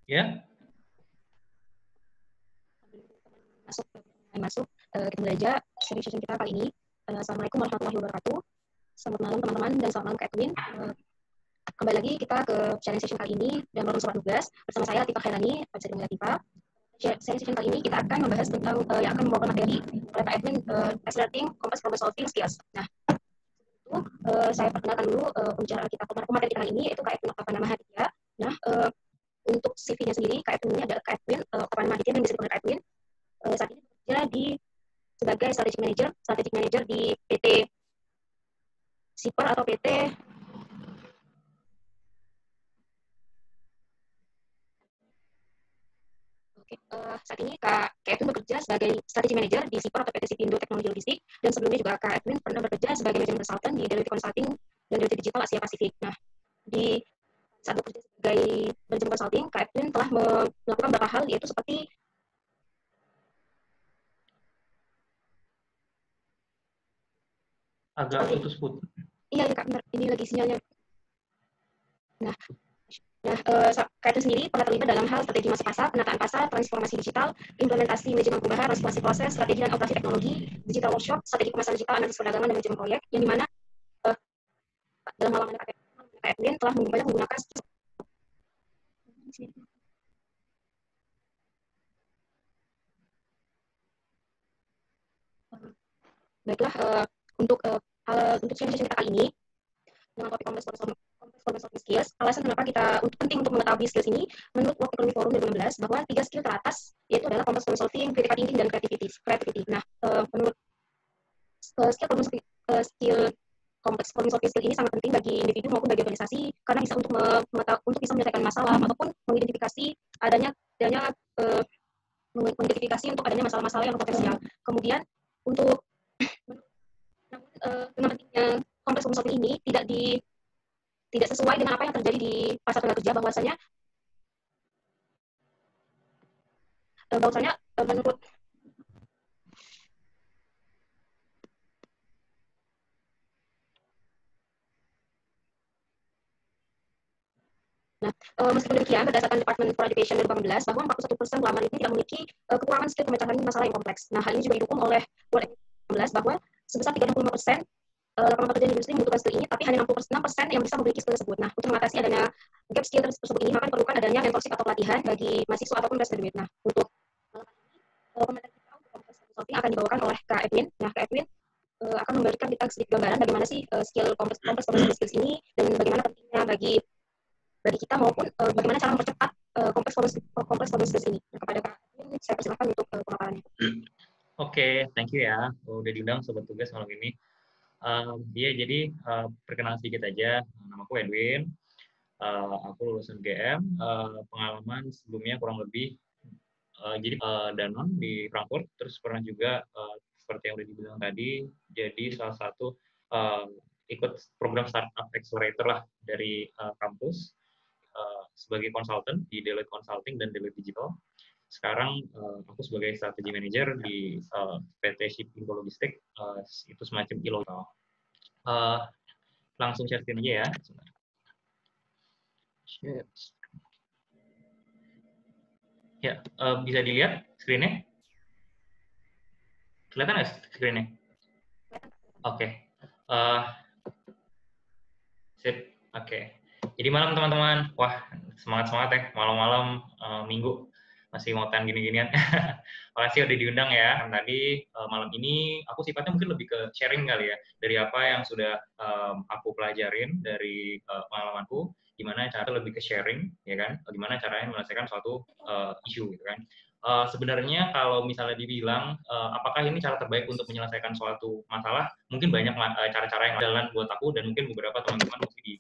Ya. Masuk kita mulai aja sharing session kita kali ini. Assalamualaikum warahmatullahi wabarakatuh. Selamat malam teman-teman dan selamat malam Kak Edwin. Kembali lagi kita ke sharing session kali ini dan melalui sobat tugas bersama saya Latifa Khairani, Advisor Latifa. Sharing session kali ini kita akan membahas tentang yang akan membawakan materi oleh Kak Edwin, Accelerating Complex Problem Solving Skills. Nah, itu saya perkenalkan dulu pembicara kita pemateri kita kali ini yaitu Kak Edwin Octavian Mahaditya. Nah, untuk CV-nya sendiri Kak Edwin ini adalah Kak Edwin Octavian Mahaditya dan bisa dipanggil Kak Edwin. Saat ini bekerja sebagai strategic manager di PT Siper atau PT saat ini Kak Edwin bekerja sebagai strategic manager di Siper atau PT Sipindo Teknologi Logistik, dan sebelumnya juga Kak Edwin pernah bekerja sebagai manajemen consultant di Deloitte Consulting dan Deloitte Digital Asia Pasifik. Nah, di saat bekerja sebagai manajemen consulting, Kak Edwin telah melakukan beberapa hal, yaitu seperti agak putus-putus. Iya, Kak, benar. Ini lagi sinyalnya. Nah, Kak Edwin sendiri pernah terlibat dalam hal strategi masuk pasar, penataan pasar, transformasi digital, implementasi manajemen perubahan, resolusi proses, strategi dan operasi teknologi, digital workshop, strategi kemasan digital, analisis perdagangan, dan manajemen proyek, yang dimana dalam halaman Kak Edwin telah banyak menggunakan baiklah, untuk sesi kita kali ini dengan topik complex problem solving skills. Alasan kenapa penting untuk mengetahui skills ini, menurut World Economic Forum 2016, bahwa 3 skill teratas yaitu adalah complex problem solving, critical thinking, dan creativity. Nah, menurut skill complex problem solving skill ini sangat penting bagi individu maupun bagi organisasi, karena bisa untuk bisa menyelesaikan masalah ataupun mengidentifikasi untuk adanya masalah-masalah yang potensial. Kemudian untuk dengan pentingnya kompleks problem solving ini tidak sesuai dengan apa yang terjadi di pasar tenaga kerja, bahwasanya menurut meskipun demikian, berdasarkan Department for Education 2018, bahwa 41% pelamar ini tidak memiliki kekurangan skill pemecahan masalah yang kompleks. Nah, hal ini juga didukung oleh World Economic 2018, bahwa sebesar 35% lapangan pekerjaan di industri membutuhkan skill ini, tapi hanya 66% yang bisa memiliki skill tersebut. Nah, untuk mengatasi adanya gap skill tersebut ini, maka diperlukan adanya mentorship atau pelatihan bagi mahasiswa ataupun fresh graduate. Nah, untuk pemateri kita untuk complex problem solving akan dibawakan oleh Kak Edwin. Nah, Kak Edwin akan memberikan kita sedikit gambaran bagaimana sih skill complex problem solving skills ini, dan bagaimana pentingnya bagi kita maupun bagaimana cara mempercepat kompleks problem skills ini. Nah, kepada Kak Edwin, saya persilakan untuk pemaparannya. Oke, thank you ya. Udah diundang sobat tugas malam ini. Jadi perkenalan sedikit aja. Namaku Edwin. Aku lulusan GM. Pengalaman sebelumnya kurang lebih Danone di Frankfurt. Terus pernah juga seperti yang udah dibilang tadi, jadi salah satu ikut program startup accelerator lah dari kampus sebagai konsultan di Deloitte Consulting dan Deloitte Digital. Sekarang aku sebagai strategi manager di PT Sipindo Logistik, itu semacam ILO. Langsung share screen aja ya. Ya, bisa dilihat screen-nya? Kelihatan nggak screen-nya? Oke. Sip. Oke. Jadi malam teman-teman. Wah, semangat-semangat ya. Malam-malam minggu. Masih ngotan gini-ginian. Makasih udah diundang ya. Tadi malam ini aku sifatnya mungkin lebih ke sharing kali ya. Dari apa yang sudah aku pelajarin dari pengalamanku. Gimana cara lebih ke sharing, ya kan? Gimana caranya menyelesaikan suatu isu, gitu kan? Sebenarnya kalau misalnya dibilang apakah ini cara terbaik untuk menyelesaikan suatu masalah, mungkin banyak cara-cara yang jalan buat aku dan mungkin beberapa teman-teman masih di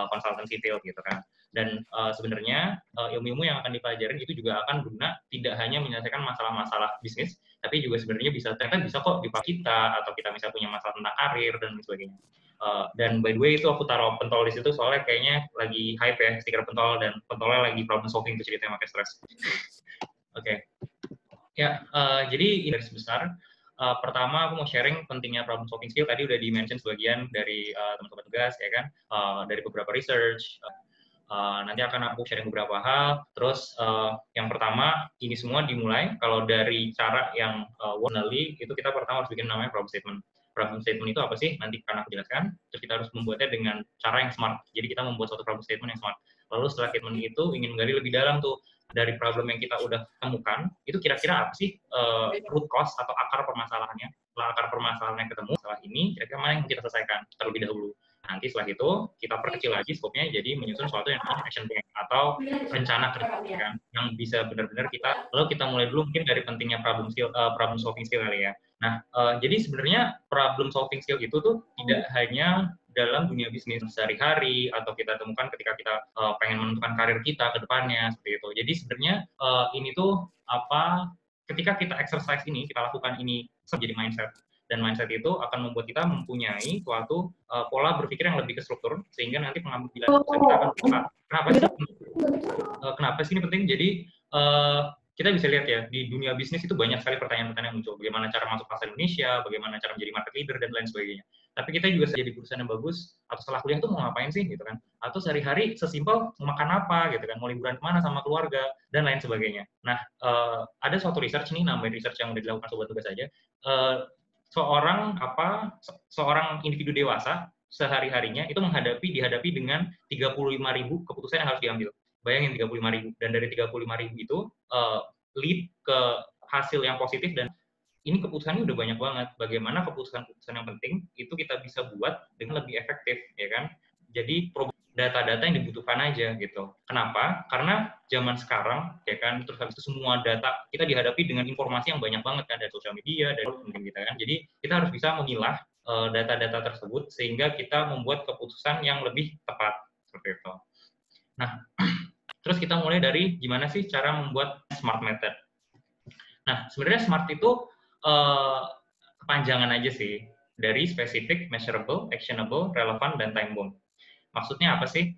konsultan sipil gitu kan. Dan sebenarnya ilmu-ilmu yang akan dipelajarin itu juga akan guna tidak hanya menyelesaikan masalah-masalah bisnis, tapi juga sebenarnya ternyata bisa kok dipakai kita, atau kita misalnya punya masalah tentang karir dan sebagainya. Dan by the way itu aku taruh pentol di situ soalnya kayaknya lagi hype ya stiker pentol, dan pentolnya lagi problem solving tuh ceritanya pakai stres. Oke. Ya, jadi garis besar pertama aku mau sharing pentingnya problem solving skill. Tadi udah di-mention sebagian dari teman-teman tugas, ya kan, dari beberapa research. Nanti akan aku sharing beberapa hal. Terus yang pertama, ini semua dimulai kalau dari cara yang ordinary, itu kita pertama harus bikin namanya problem statement. Problem statement itu apa sih? Nanti akan aku jelaskan. Terus kita harus membuatnya dengan cara yang smart. Jadi kita membuat suatu problem statement yang smart. Lalu setelah statement itu ingin menggali lebih dalam tuh dari problem yang kita udah temukan, itu kira-kira apa sih root cause atau akar permasalahannya. Setelah akar permasalahannya ketemu, setelah ini kira-kira mana yang kita selesaikan terlebih dahulu. Nanti setelah itu kita perkecil lagi skopnya jadi menyusun sesuatu yang namanya action plan atau rencana kerja, kan, yang bisa benar-benar kita. Lalu kita mulai dulu mungkin dari pentingnya problem solving skill kali ya. Nah, jadi sebenarnya problem solving skill itu tuh tidak hanya dalam dunia bisnis sehari-hari atau kita temukan ketika kita pengen menentukan karir kita ke depannya seperti itu. Jadi sebenarnya ini tuh apa, ketika kita exercise ini, kita lakukan ini menjadi mindset. Dan mindset itu akan membuat kita mempunyai suatu pola berpikir yang lebih terstruktur, sehingga nanti pengambilan keputusan kita akan tepat. Kenapa sih ini penting? Jadi kita bisa lihat ya, di dunia bisnis itu banyak sekali pertanyaan-pertanyaan yang muncul. Bagaimana cara masuk pasar Indonesia, bagaimana cara menjadi market leader, dan lain sebagainya. Tapi kita juga jadi perusahaan yang bagus, atau setelah kuliah tuh mau ngapain sih, gitu kan? Atau sehari-hari sesimpel mau makan apa, gitu kan? Mau liburan kemana sama keluarga, dan lain sebagainya. Nah, ada suatu research nih, namanya research yang udah dilakukan sobat tugas saja. Seorang individu dewasa sehari-harinya itu dihadapi dengan 35.000 keputusan yang harus diambil. Bayangin 35.000, dan dari 35.000 itu lead ke hasil yang positif, dan ini keputusannya udah banyak banget. Bagaimana keputusan-keputusan yang penting itu kita bisa buat dengan lebih efektif, ya kan? Jadi data-data yang dibutuhkan aja gitu. Kenapa? Karena zaman sekarang, ya kan, terus habis itu semua data kita dihadapi dengan informasi yang banyak banget kan, dari sosial media, dari mungkin kita kan. Jadi kita harus bisa memilah data-data tersebut sehingga kita membuat keputusan yang lebih tepat seperti itu. Nah, terus kita mulai dari gimana sih cara membuat smart method. Nah, sebenarnya smart itu kepanjangan aja sih dari specific, measurable, actionable, relevant, dan time bound. Maksudnya apa sih?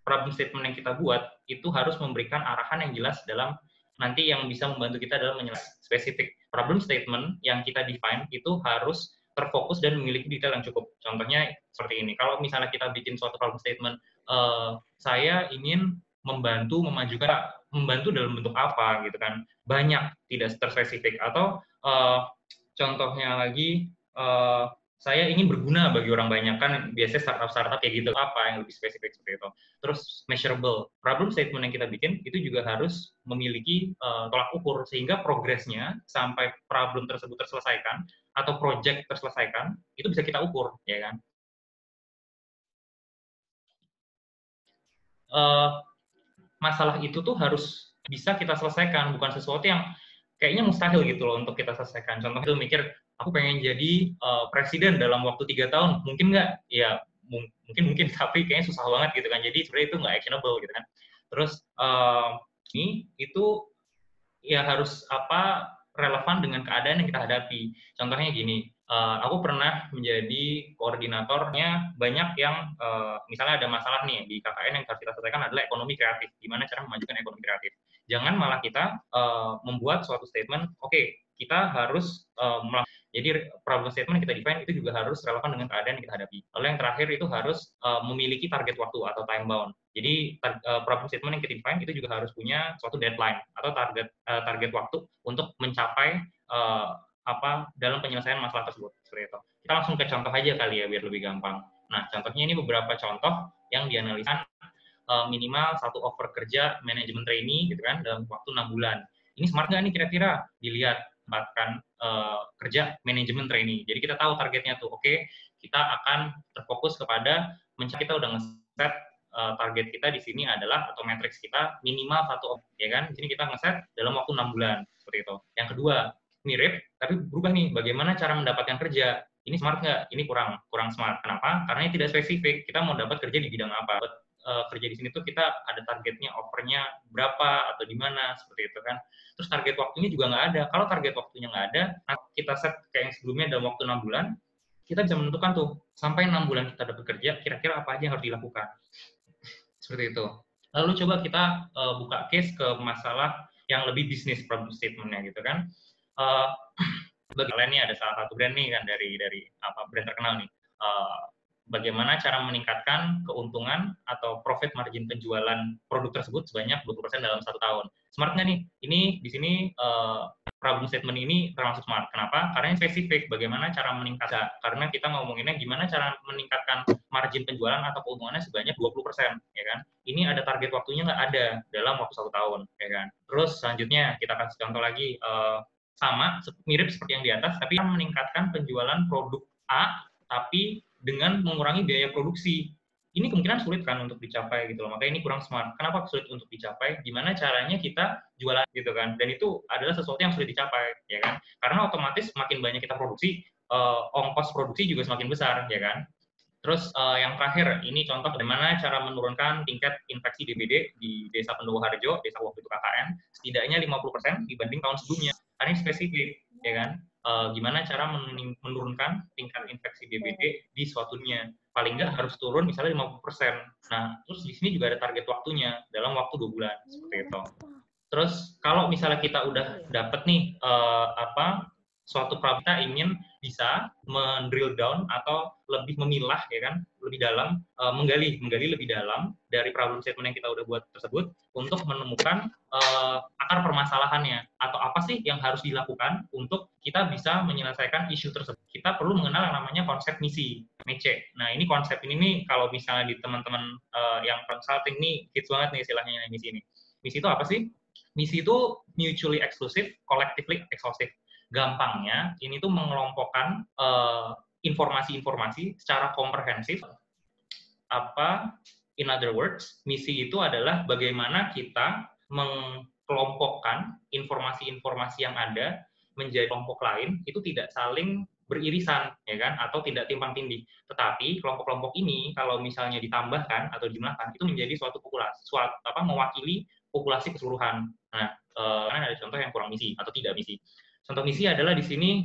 Problem statement yang kita buat itu harus memberikan arahan yang jelas dalam nanti yang bisa membantu kita dalam menyelesaikan spesifik. Problem statement yang kita define itu harus terfokus dan memiliki detail yang cukup. Contohnya seperti ini. Kalau misalnya kita bikin suatu problem statement, saya ingin membantu membantu dalam bentuk apa gitu kan. Banyak, tidak terspesifik. Atau contohnya lagi, saya ingin berguna bagi orang banyak, kan biasanya startup kayak gitu, apa yang lebih spesifik seperti itu. Terus measurable, problem statement yang kita bikin itu juga harus memiliki tolak ukur, sehingga progresnya sampai problem tersebut terselesaikan atau project terselesaikan itu bisa kita ukur, ya kan. Masalah itu tuh harus bisa kita selesaikan, bukan sesuatu yang kayaknya mustahil gitu loh untuk kita selesaikan. Contohnya itu mikir, aku pengen jadi presiden dalam waktu 3 tahun, mungkin nggak? Ya mungkin, tapi kayaknya susah banget gitu kan. Jadi sebenarnya itu nggak actionable gitu kan. Terus ini itu ya harus relevan dengan keadaan yang kita hadapi. Contohnya gini, aku pernah menjadi koordinatornya banyak yang misalnya ada masalah nih di KKN yang harus kita selesaikan adalah ekonomi kreatif. Gimana cara memajukan ekonomi kreatif? Jangan malah kita membuat suatu statement, oke, kita harus jadi problem statement yang kita define itu juga harus relevan dengan keadaan yang kita hadapi. Lalu yang terakhir itu harus memiliki target waktu atau time bound. Jadi problem statement yang kita define itu juga harus punya suatu deadline atau target waktu untuk mencapai dalam penyelesaian masalah tersebut. Seperti itu. Kita langsung ke contoh aja kali ya biar lebih gampang. Nah, contohnya ini beberapa contoh yang dianalisa minimal 1 offer kerja manajemen trainee gitu kan dalam waktu 6 bulan. Ini smart nggak nih kira-kira? Dilihat bahkan kerja manajemen trainee. Jadi kita tahu targetnya tuh, oke, kita akan terfokus kepada kita udah nge-set target kita di sini adalah atau matriks kita minimal 1 ya kan. Di sini kita nge-set dalam waktu 6 bulan seperti itu. Yang kedua, mirip tapi berubah nih, bagaimana cara mendapatkan kerja? Ini smart nggak? Ini kurang smart. Kenapa? Karena ini tidak spesifik. Kita mau dapat kerja di bidang apa? Kerja di sini tuh kita ada targetnya, offernya berapa atau di mana seperti itu kan. Terus target waktunya juga nggak ada. Kalau target waktunya nggak ada, kita set kayak yang sebelumnya dalam waktu 6 bulan, kita bisa menentukan tuh sampai 6 bulan kita dapat kerja, kira-kira apa aja yang harus dilakukan. Seperti itu. Lalu coba kita buka case ke masalah yang lebih bisnis problem statement-nya gitu kan. Bagi kalian nih ada salah satu brand nih kan dari brand terkenal nih. Bagaimana cara meningkatkan keuntungan atau profit margin penjualan produk tersebut sebanyak 20% dalam 1 tahun. Smart nggak nih? Ini di sini problem statement ini termasuk smart. Kenapa? Karena ini spesifik. Bagaimana cara meningkatkan? Karena kita ngomonginnya gimana cara meningkatkan margin penjualan atau keuntungannya sebanyak 20%, ya kan? Ini ada target waktunya nggak ada dalam waktu 1 tahun, ya kan? Terus selanjutnya kita kasih contoh lagi, sama mirip seperti yang di atas, tapi meningkatkan penjualan produk A, tapi dengan mengurangi biaya produksi. Ini kemungkinan sulit kan untuk dicapai gitu loh. Makanya ini kurang smart. Kenapa sulit untuk dicapai? Gimana caranya kita jualan gitu kan? Dan itu adalah sesuatu yang sulit dicapai, ya kan? Karena otomatis makin banyak kita produksi, ongkos produksi juga semakin besar, ya kan? Terus yang terakhir, ini contoh bagaimana cara menurunkan tingkat infeksi DBD di Desa Pendowo Harjo, desa waktu itu KKN, setidaknya 50% dibanding tahun sebelumnya. Karena ini spesifik, ya kan? Gimana cara menurunkan tingkat infeksi DBD di suatu dunia. Paling nggak harus turun misalnya 50%. Nah, terus di sini juga ada target waktunya, dalam waktu 2 bulan, seperti itu. Terus kalau misalnya kita udah dapet nih suatu problem, kita ingin bisa mendrill down atau lebih memilah, ya kan, lebih dalam, menggali lebih dalam dari problem statement yang kita udah buat tersebut untuk menemukan akar permasalahannya atau apa sih yang harus dilakukan untuk kita bisa menyelesaikan isu tersebut. Kita perlu mengenal yang namanya konsep misi, MECE. Nah, ini konsep ini nih kalau misalnya di teman-teman yang consulting nih hits banget nih istilahnya misi ini. Misi itu apa sih? Misi itu mutually exclusive, collectively exhaustive. Gampangnya, ini tuh mengelompokkan informasi-informasi secara komprehensif. In other words, misi itu adalah bagaimana kita mengelompokkan informasi-informasi yang ada menjadi kelompok lain, itu tidak saling beririsan, ya kan, atau tidak timpang tindih. Tetapi kelompok-kelompok ini kalau misalnya ditambahkan atau dijumlahkan, itu menjadi suatu populasi, mewakili populasi keseluruhan. Nah, karena ada contoh yang kurang misi atau tidak misi. Contoh misi adalah di sini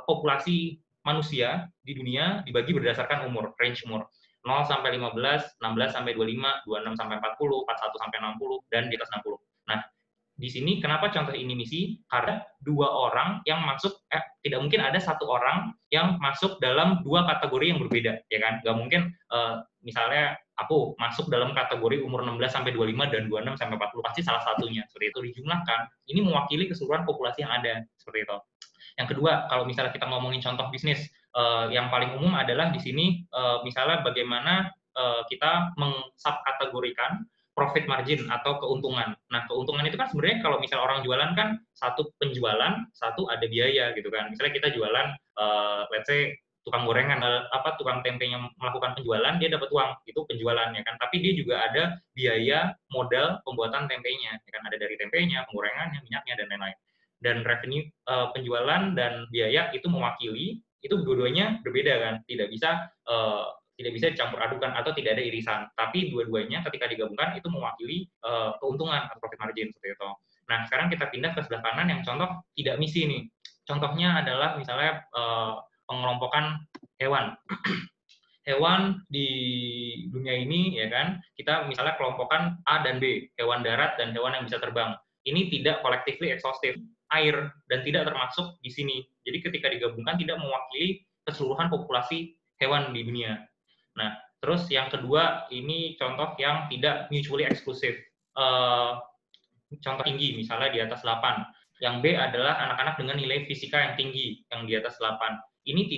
populasi manusia di dunia dibagi berdasarkan umur, range umur. 0 sampai 15, 16 sampai 25, 26 sampai 40, 41 sampai 60, dan di atas 60. Nah, di sini kenapa contoh ini misi? Karena dua orang yang masuk, tidak mungkin ada satu orang yang masuk dalam dua kategori yang berbeda, ya kan? Nggak mungkin misalnya aku masuk dalam kategori umur 16 sampai 25 dan 26 sampai 40, pasti salah satunya. Seperti itu dijumlahkan, ini mewakili keseluruhan populasi yang ada, seperti itu. Yang kedua, kalau misalnya kita ngomongin contoh bisnis, yang paling umum adalah di sini misalnya bagaimana kita mengsubkategorikan profit margin atau keuntungan. Nah, keuntungan itu kan sebenarnya kalau misal orang jualan kan satu penjualan, satu ada biaya gitu kan. Misalnya kita jualan, let's say tukang gorengan, tukang tempe yang melakukan penjualan, dia dapat uang, itu penjualan ya kan. Tapi dia juga ada biaya modal pembuatan tempenya, ya kan, ada dari tempenya, penggorengannya, minyaknya dan lain-lain. Dan revenue penjualan dan biaya itu mewakili, itu dua-duanya berbeda kan, tidak bisa dicampur adukan atau tidak ada irisan, tapi dua-duanya ketika digabungkan itu mewakili keuntungan atau profit margin, seperti itu. Nah, sekarang kita pindah ke sebelah kanan yang contoh tidak misi nih. Contohnya adalah misalnya pengelompokan hewan. Hewan di dunia ini, ya kan, kita misalnya kelompokan A dan B, hewan darat dan hewan yang bisa terbang. Ini tidak collectively exhaustive, air, dan tidak termasuk di sini. Jadi ketika digabungkan tidak mewakili keseluruhan populasi hewan di dunia. Nah, terus yang kedua, ini contoh yang tidak mutually exclusive. Contoh tinggi, misalnya di atas 8. Yang B adalah anak-anak dengan nilai fisika yang tinggi, yang di atas 8. Ini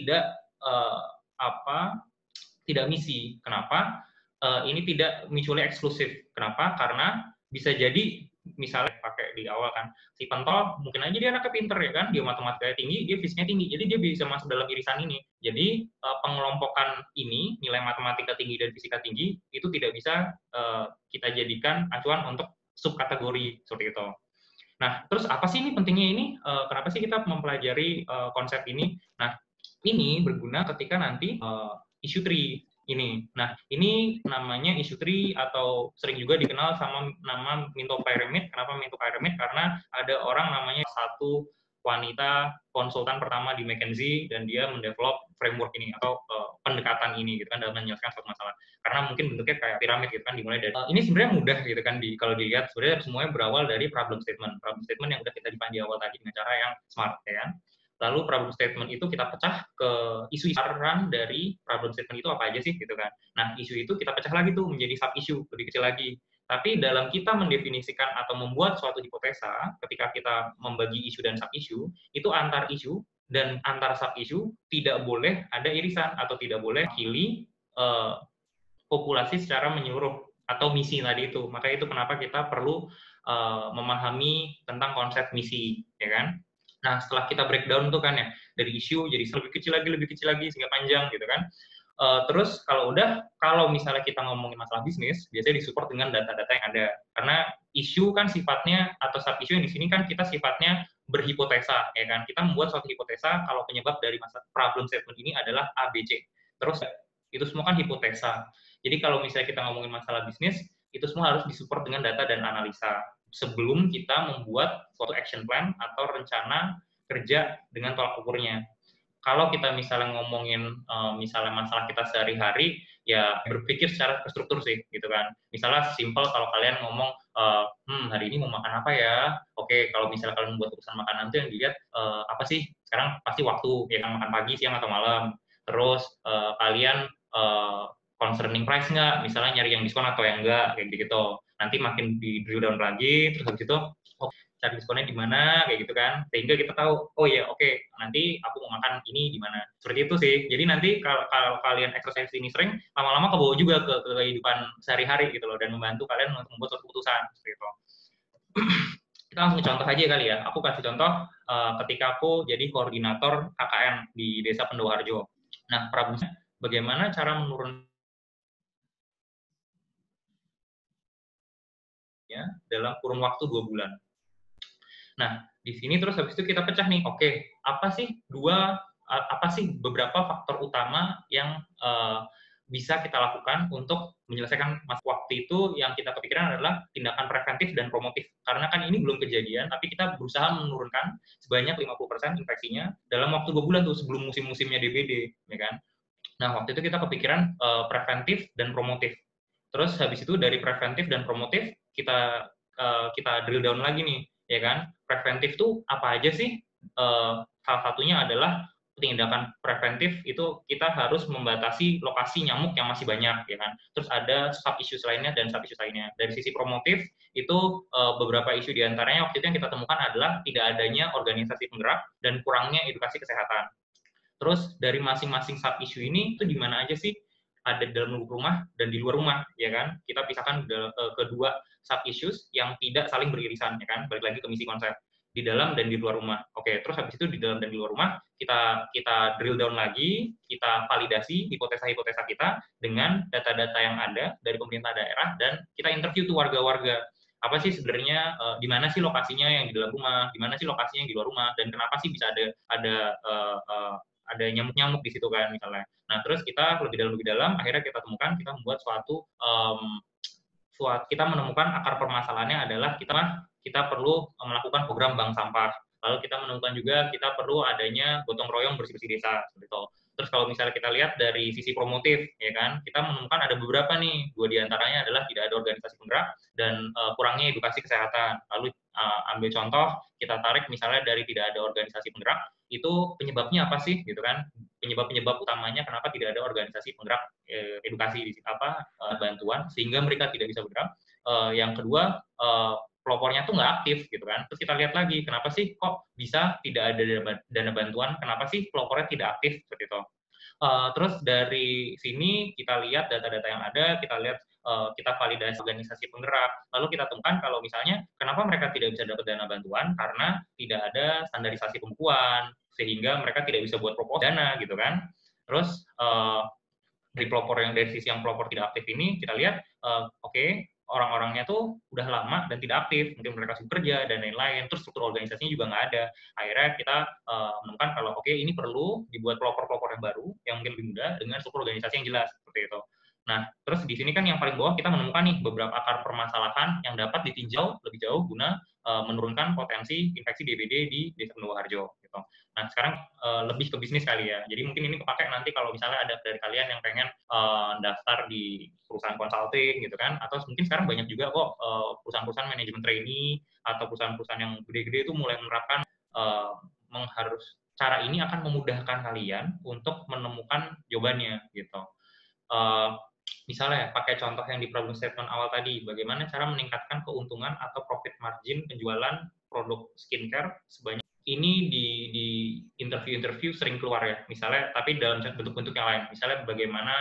tidak misi. Kenapa? Ini tidak mutually exclusive. Kenapa? Karena bisa jadi misalnya pakai di awal kan, si pentol mungkin aja dia anaknya pinter ya kan, dia matematikanya tinggi, dia fisiknya tinggi, jadi dia bisa masuk dalam irisan ini. Jadi pengelompokan ini, nilai matematika tinggi dan fisika tinggi, itu tidak bisa kita jadikan acuan untuk subkategori seperti itu. Nah, terus apa sih ini pentingnya ini? Kenapa sih kita mempelajari konsep ini? Nah, ini berguna ketika nanti issue tree ini. Nah, ini namanya issue tree atau sering juga dikenal sama nama Minto Pyramid. Kenapa Minto Pyramid? Karena ada orang namanya satu wanita konsultan pertama di McKinsey dan dia mendevelop framework ini atau pendekatan ini gitu kan dalam menyelesaikan suatu masalah. Karena mungkin bentuknya kayak piramid gitu kan, dimulai dari ini sebenarnya mudah gitu kan, kalau dilihat sebenarnya semuanya berawal dari problem statement yang udah kita dipanji awal tadi dengan cara yang smart, ya kan. Lalu problem statement itu kita pecah ke isu saran dari problem statement itu apa aja sih gitu kan. Nah, isu itu kita pecah lagi tuh menjadi sub issue, lebih kecil lagi. Tapi dalam kita mendefinisikan atau membuat suatu hipotesa, ketika kita membagi isu dan sub issue, itu antar isu dan antar sub issue tidak boleh ada irisan atau tidak boleh mewakili populasi secara menyeluruh atau misi tadi itu. Maka itu kenapa kita perlu memahami tentang konsep misi, ya kan? Nah, setelah kita breakdown tuh kan ya, dari isu jadi lebih kecil lagi, sehingga panjang gitu kan. Terus kalau misalnya kita ngomongin masalah bisnis, biasanya disupport dengan data-data yang ada. Karena isu kan sifatnya, atau sub isu yang di sini kan kita sifatnya berhipotesa, ya kan? Kita membuat suatu hipotesa kalau penyebab dari masalah problem statement ini adalah A, B, C. Terus itu semua kan hipotesa. Jadi kalau misalnya kita ngomongin masalah bisnis, itu semua harus disupport dengan data dan analisa sebelum kita membuat suatu action plan atau rencana kerja dengan tolak ukurnya. Kalau kita misalnya ngomongin misalnya masalah kita sehari-hari, ya berpikir secara terstruktur sih, gitu kan. Misalnya simple kalau kalian ngomong, hari ini mau makan apa ya? Oke, kalau misalnya kalian membuat urusan makanan tuh yang dilihat apa sih? Sekarang pasti waktu, ya kan, makan pagi, siang, atau malam. Terus kalian concerning price nggak? Misalnya nyari yang diskon atau yang enggak, kayak gitu. Nanti makin di drill down lagi, terus habis itu, cari diskonnya di mana, kayak gitu kan. Sehingga kita tahu, oh ya oke, nanti aku mau makan ini di mana. Seperti itu sih. Jadi nanti kalau kalian exercise ini sering, lama-lama kebawa juga ke kehidupan sehari-hari gitu loh, dan membantu kalian untuk membuat suatu keputusan, seperti itu. Kita langsung contoh aja kali ya. Aku kasih contoh ketika aku jadi koordinator KKN di Desa Pendowarjo. Nah, problemnya bagaimana cara menurunkan dalam kurun waktu 2 bulan. Nah, di sini terus habis itu kita pecah nih, oke, apa sih beberapa faktor utama yang bisa kita lakukan untuk menyelesaikan waktu itu. Yang kita kepikiran adalah tindakan preventif dan promotif. Karena kan ini belum kejadian, tapi kita berusaha menurunkan sebanyak 50% infeksinya dalam waktu 2 bulan tuh sebelum musim-musimnya DBD, ya kan? Nah, waktu itu kita kepikiran preventif dan promotif. Terus habis itu dari preventif dan promotif kita drill down lagi nih, ya kan? Preventif tuh apa aja sih? Salah satunya adalah tindakan preventif itu kita harus membatasi lokasi nyamuk yang masih banyak, ya kan? Terus ada sub issues lainnya dan sub issues lainnya. Dari sisi promotif itu beberapa isu diantaranya waktu itu yang kita temukan adalah tidak adanya organisasi penggerak dan kurangnya edukasi kesehatan. Terus dari masing-masing sub issue ini itu di mana aja sih? Ada di dalam rumah dan di luar rumah, ya kan? Kita pisahkan kedua sub issues yang tidak saling beririsan, ya kan? Balik lagi ke misi konsep, di dalam dan di luar rumah. Oke, terus habis itu di dalam dan di luar rumah kita drill down lagi, kita validasi hipotesa-hipotesa kita dengan data-data yang ada dari pemerintah daerah, dan kita interview tuh warga-warga. Apa sih sebenarnya, di mana sih lokasinya yang di dalam rumah, di mana sih lokasinya yang di luar rumah, dan kenapa sih bisa ada nyamuk-nyamuk di situ kan misalnya. Nah, terus kita lebih dalam, akhirnya kita temukan, kita membuat kita menemukan akar permasalahannya adalah kita perlu melakukan program bank sampah. Lalu kita menemukan juga kita perlu adanya gotong royong bersih-bersih desa, seperti itu. Terus kalau misalnya kita lihat dari sisi promotif, ya kan, kita menemukan ada beberapa nih, 2 diantaranya adalah tidak ada organisasi penggerak dan kurangnya edukasi kesehatan. Lalu ambil contoh, kita tarik misalnya dari tidak ada organisasi penggerak, itu penyebabnya apa sih, gitu kan? Penyebab utamanya kenapa tidak ada organisasi penggerak edukasi bantuan sehingga mereka tidak bisa bergerak. Yang kedua, pelopornya tuh nggak aktif gitu kan. Terus kita lihat lagi kenapa sih kok bisa tidak ada dana bantuan, kenapa sih pelopornya tidak aktif, seperti itu. Terus dari sini kita lihat data-data yang ada, kita validasi organisasi penggerak, lalu kita temukan kalau misalnya kenapa mereka tidak bisa dapat dana bantuan, karena tidak ada standarisasi pembukuan, sehingga mereka tidak bisa buat proposal dana gitu kan. Terus dari sisi yang pelopor tidak aktif ini kita lihat, orang-orangnya tuh udah lama dan tidak aktif, mungkin mereka sibuk kerja dan lain-lain, terus struktur organisasinya juga nggak ada. Akhirnya kita menemukan kalau ini perlu dibuat pelopor-pelopor yang baru, yang mungkin lebih mudah, dengan struktur organisasi yang jelas, seperti itu. Nah, terus di sini kan yang paling bawah kita menemukan nih beberapa akar permasalahan yang dapat ditinjau lebih jauh guna menurunkan potensi infeksi DBD di Desa Pendowarjo. Gitu. Nah, sekarang lebih ke bisnis kali ya. Jadi mungkin ini kepakai nanti kalau misalnya ada dari kalian yang pengen daftar di perusahaan consulting gitu kan, atau mungkin sekarang banyak juga kok perusahaan-perusahaan manajemen trainee atau perusahaan-perusahaan yang gede-gede itu mulai menerapkan cara ini akan memudahkan kalian untuk menemukan jawabannya gitu. Misalnya pakai contoh yang di problem statement awal tadi, bagaimana cara meningkatkan keuntungan atau profit margin penjualan produk skincare sebanyak ini di interview sering keluar ya, misalnya tapi dalam bentuk-bentuk yang lain, misalnya bagaimana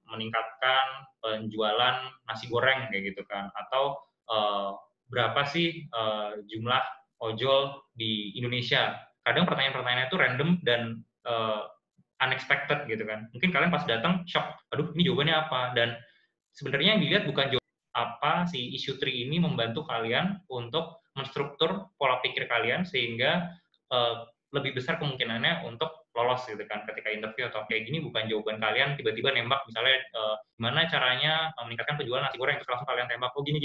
meningkatkan penjualan nasi goreng kayak gitu kan, atau berapa sih jumlah ojol di Indonesia. Kadang pertanyaan-pertanyaan itu random dan unexpected gitu kan. Mungkin kalian pas datang shock, aduh ini jawabannya apa? Dan sebenarnya yang dilihat bukan jawaban apa, si issue tree ini membantu kalian untuk menstruktur pola pikir kalian sehingga lebih besar kemungkinannya untuk lolos gitu kan ketika interview atau kayak gini. Bukan jawaban kalian tiba-tiba nembak misalnya gimana caranya meningkatkan penjualan nasi goreng terus langsung kalian tembak oh gini,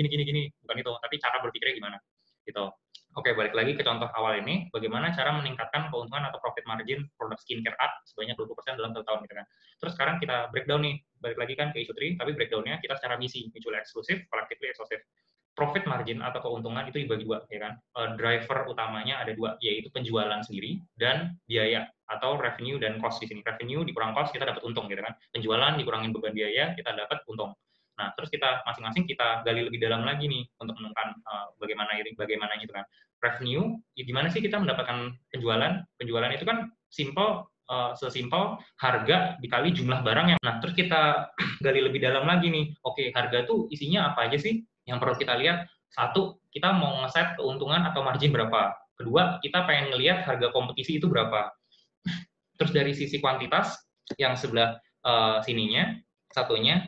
bukan itu, tapi cara berpikirnya gimana gitu. Oke, balik lagi ke contoh awal ini, bagaimana cara meningkatkan keuntungan atau profit margin produk skincare A sebanyak 20% dalam 1 tahun gitu kan. Terus sekarang kita breakdown nih, balik lagi kan ke issue tree, tapi breakdown-nya kita secara misi, mutually exclusive, collectively exhaustive. Profit margin atau keuntungan itu dibagi dua, ya kan. Driver utamanya ada dua, yaitu penjualan sendiri dan biaya atau revenue dan cost di sini. Revenue dikurang cost kita dapat untung gitu kan. Penjualan dikurangin beban biaya kita dapat untung. Nah, terus kita masing-masing kita gali lebih dalam lagi nih untuk menemukan bagaimana itu kan. Revenue, gimana sih kita mendapatkan penjualan? Penjualan itu kan sesimpel harga dikali jumlah barang yang. Nah, terus kita gali lebih dalam lagi nih. Oke, harga tuh isinya apa aja sih? Yang perlu kita lihat, satu, kita mau ngeset keuntungan atau margin berapa. Kedua, kita pengen ngelihat harga kompetisi itu berapa. Terus dari sisi kuantitas, yang sebelah sininya, satunya,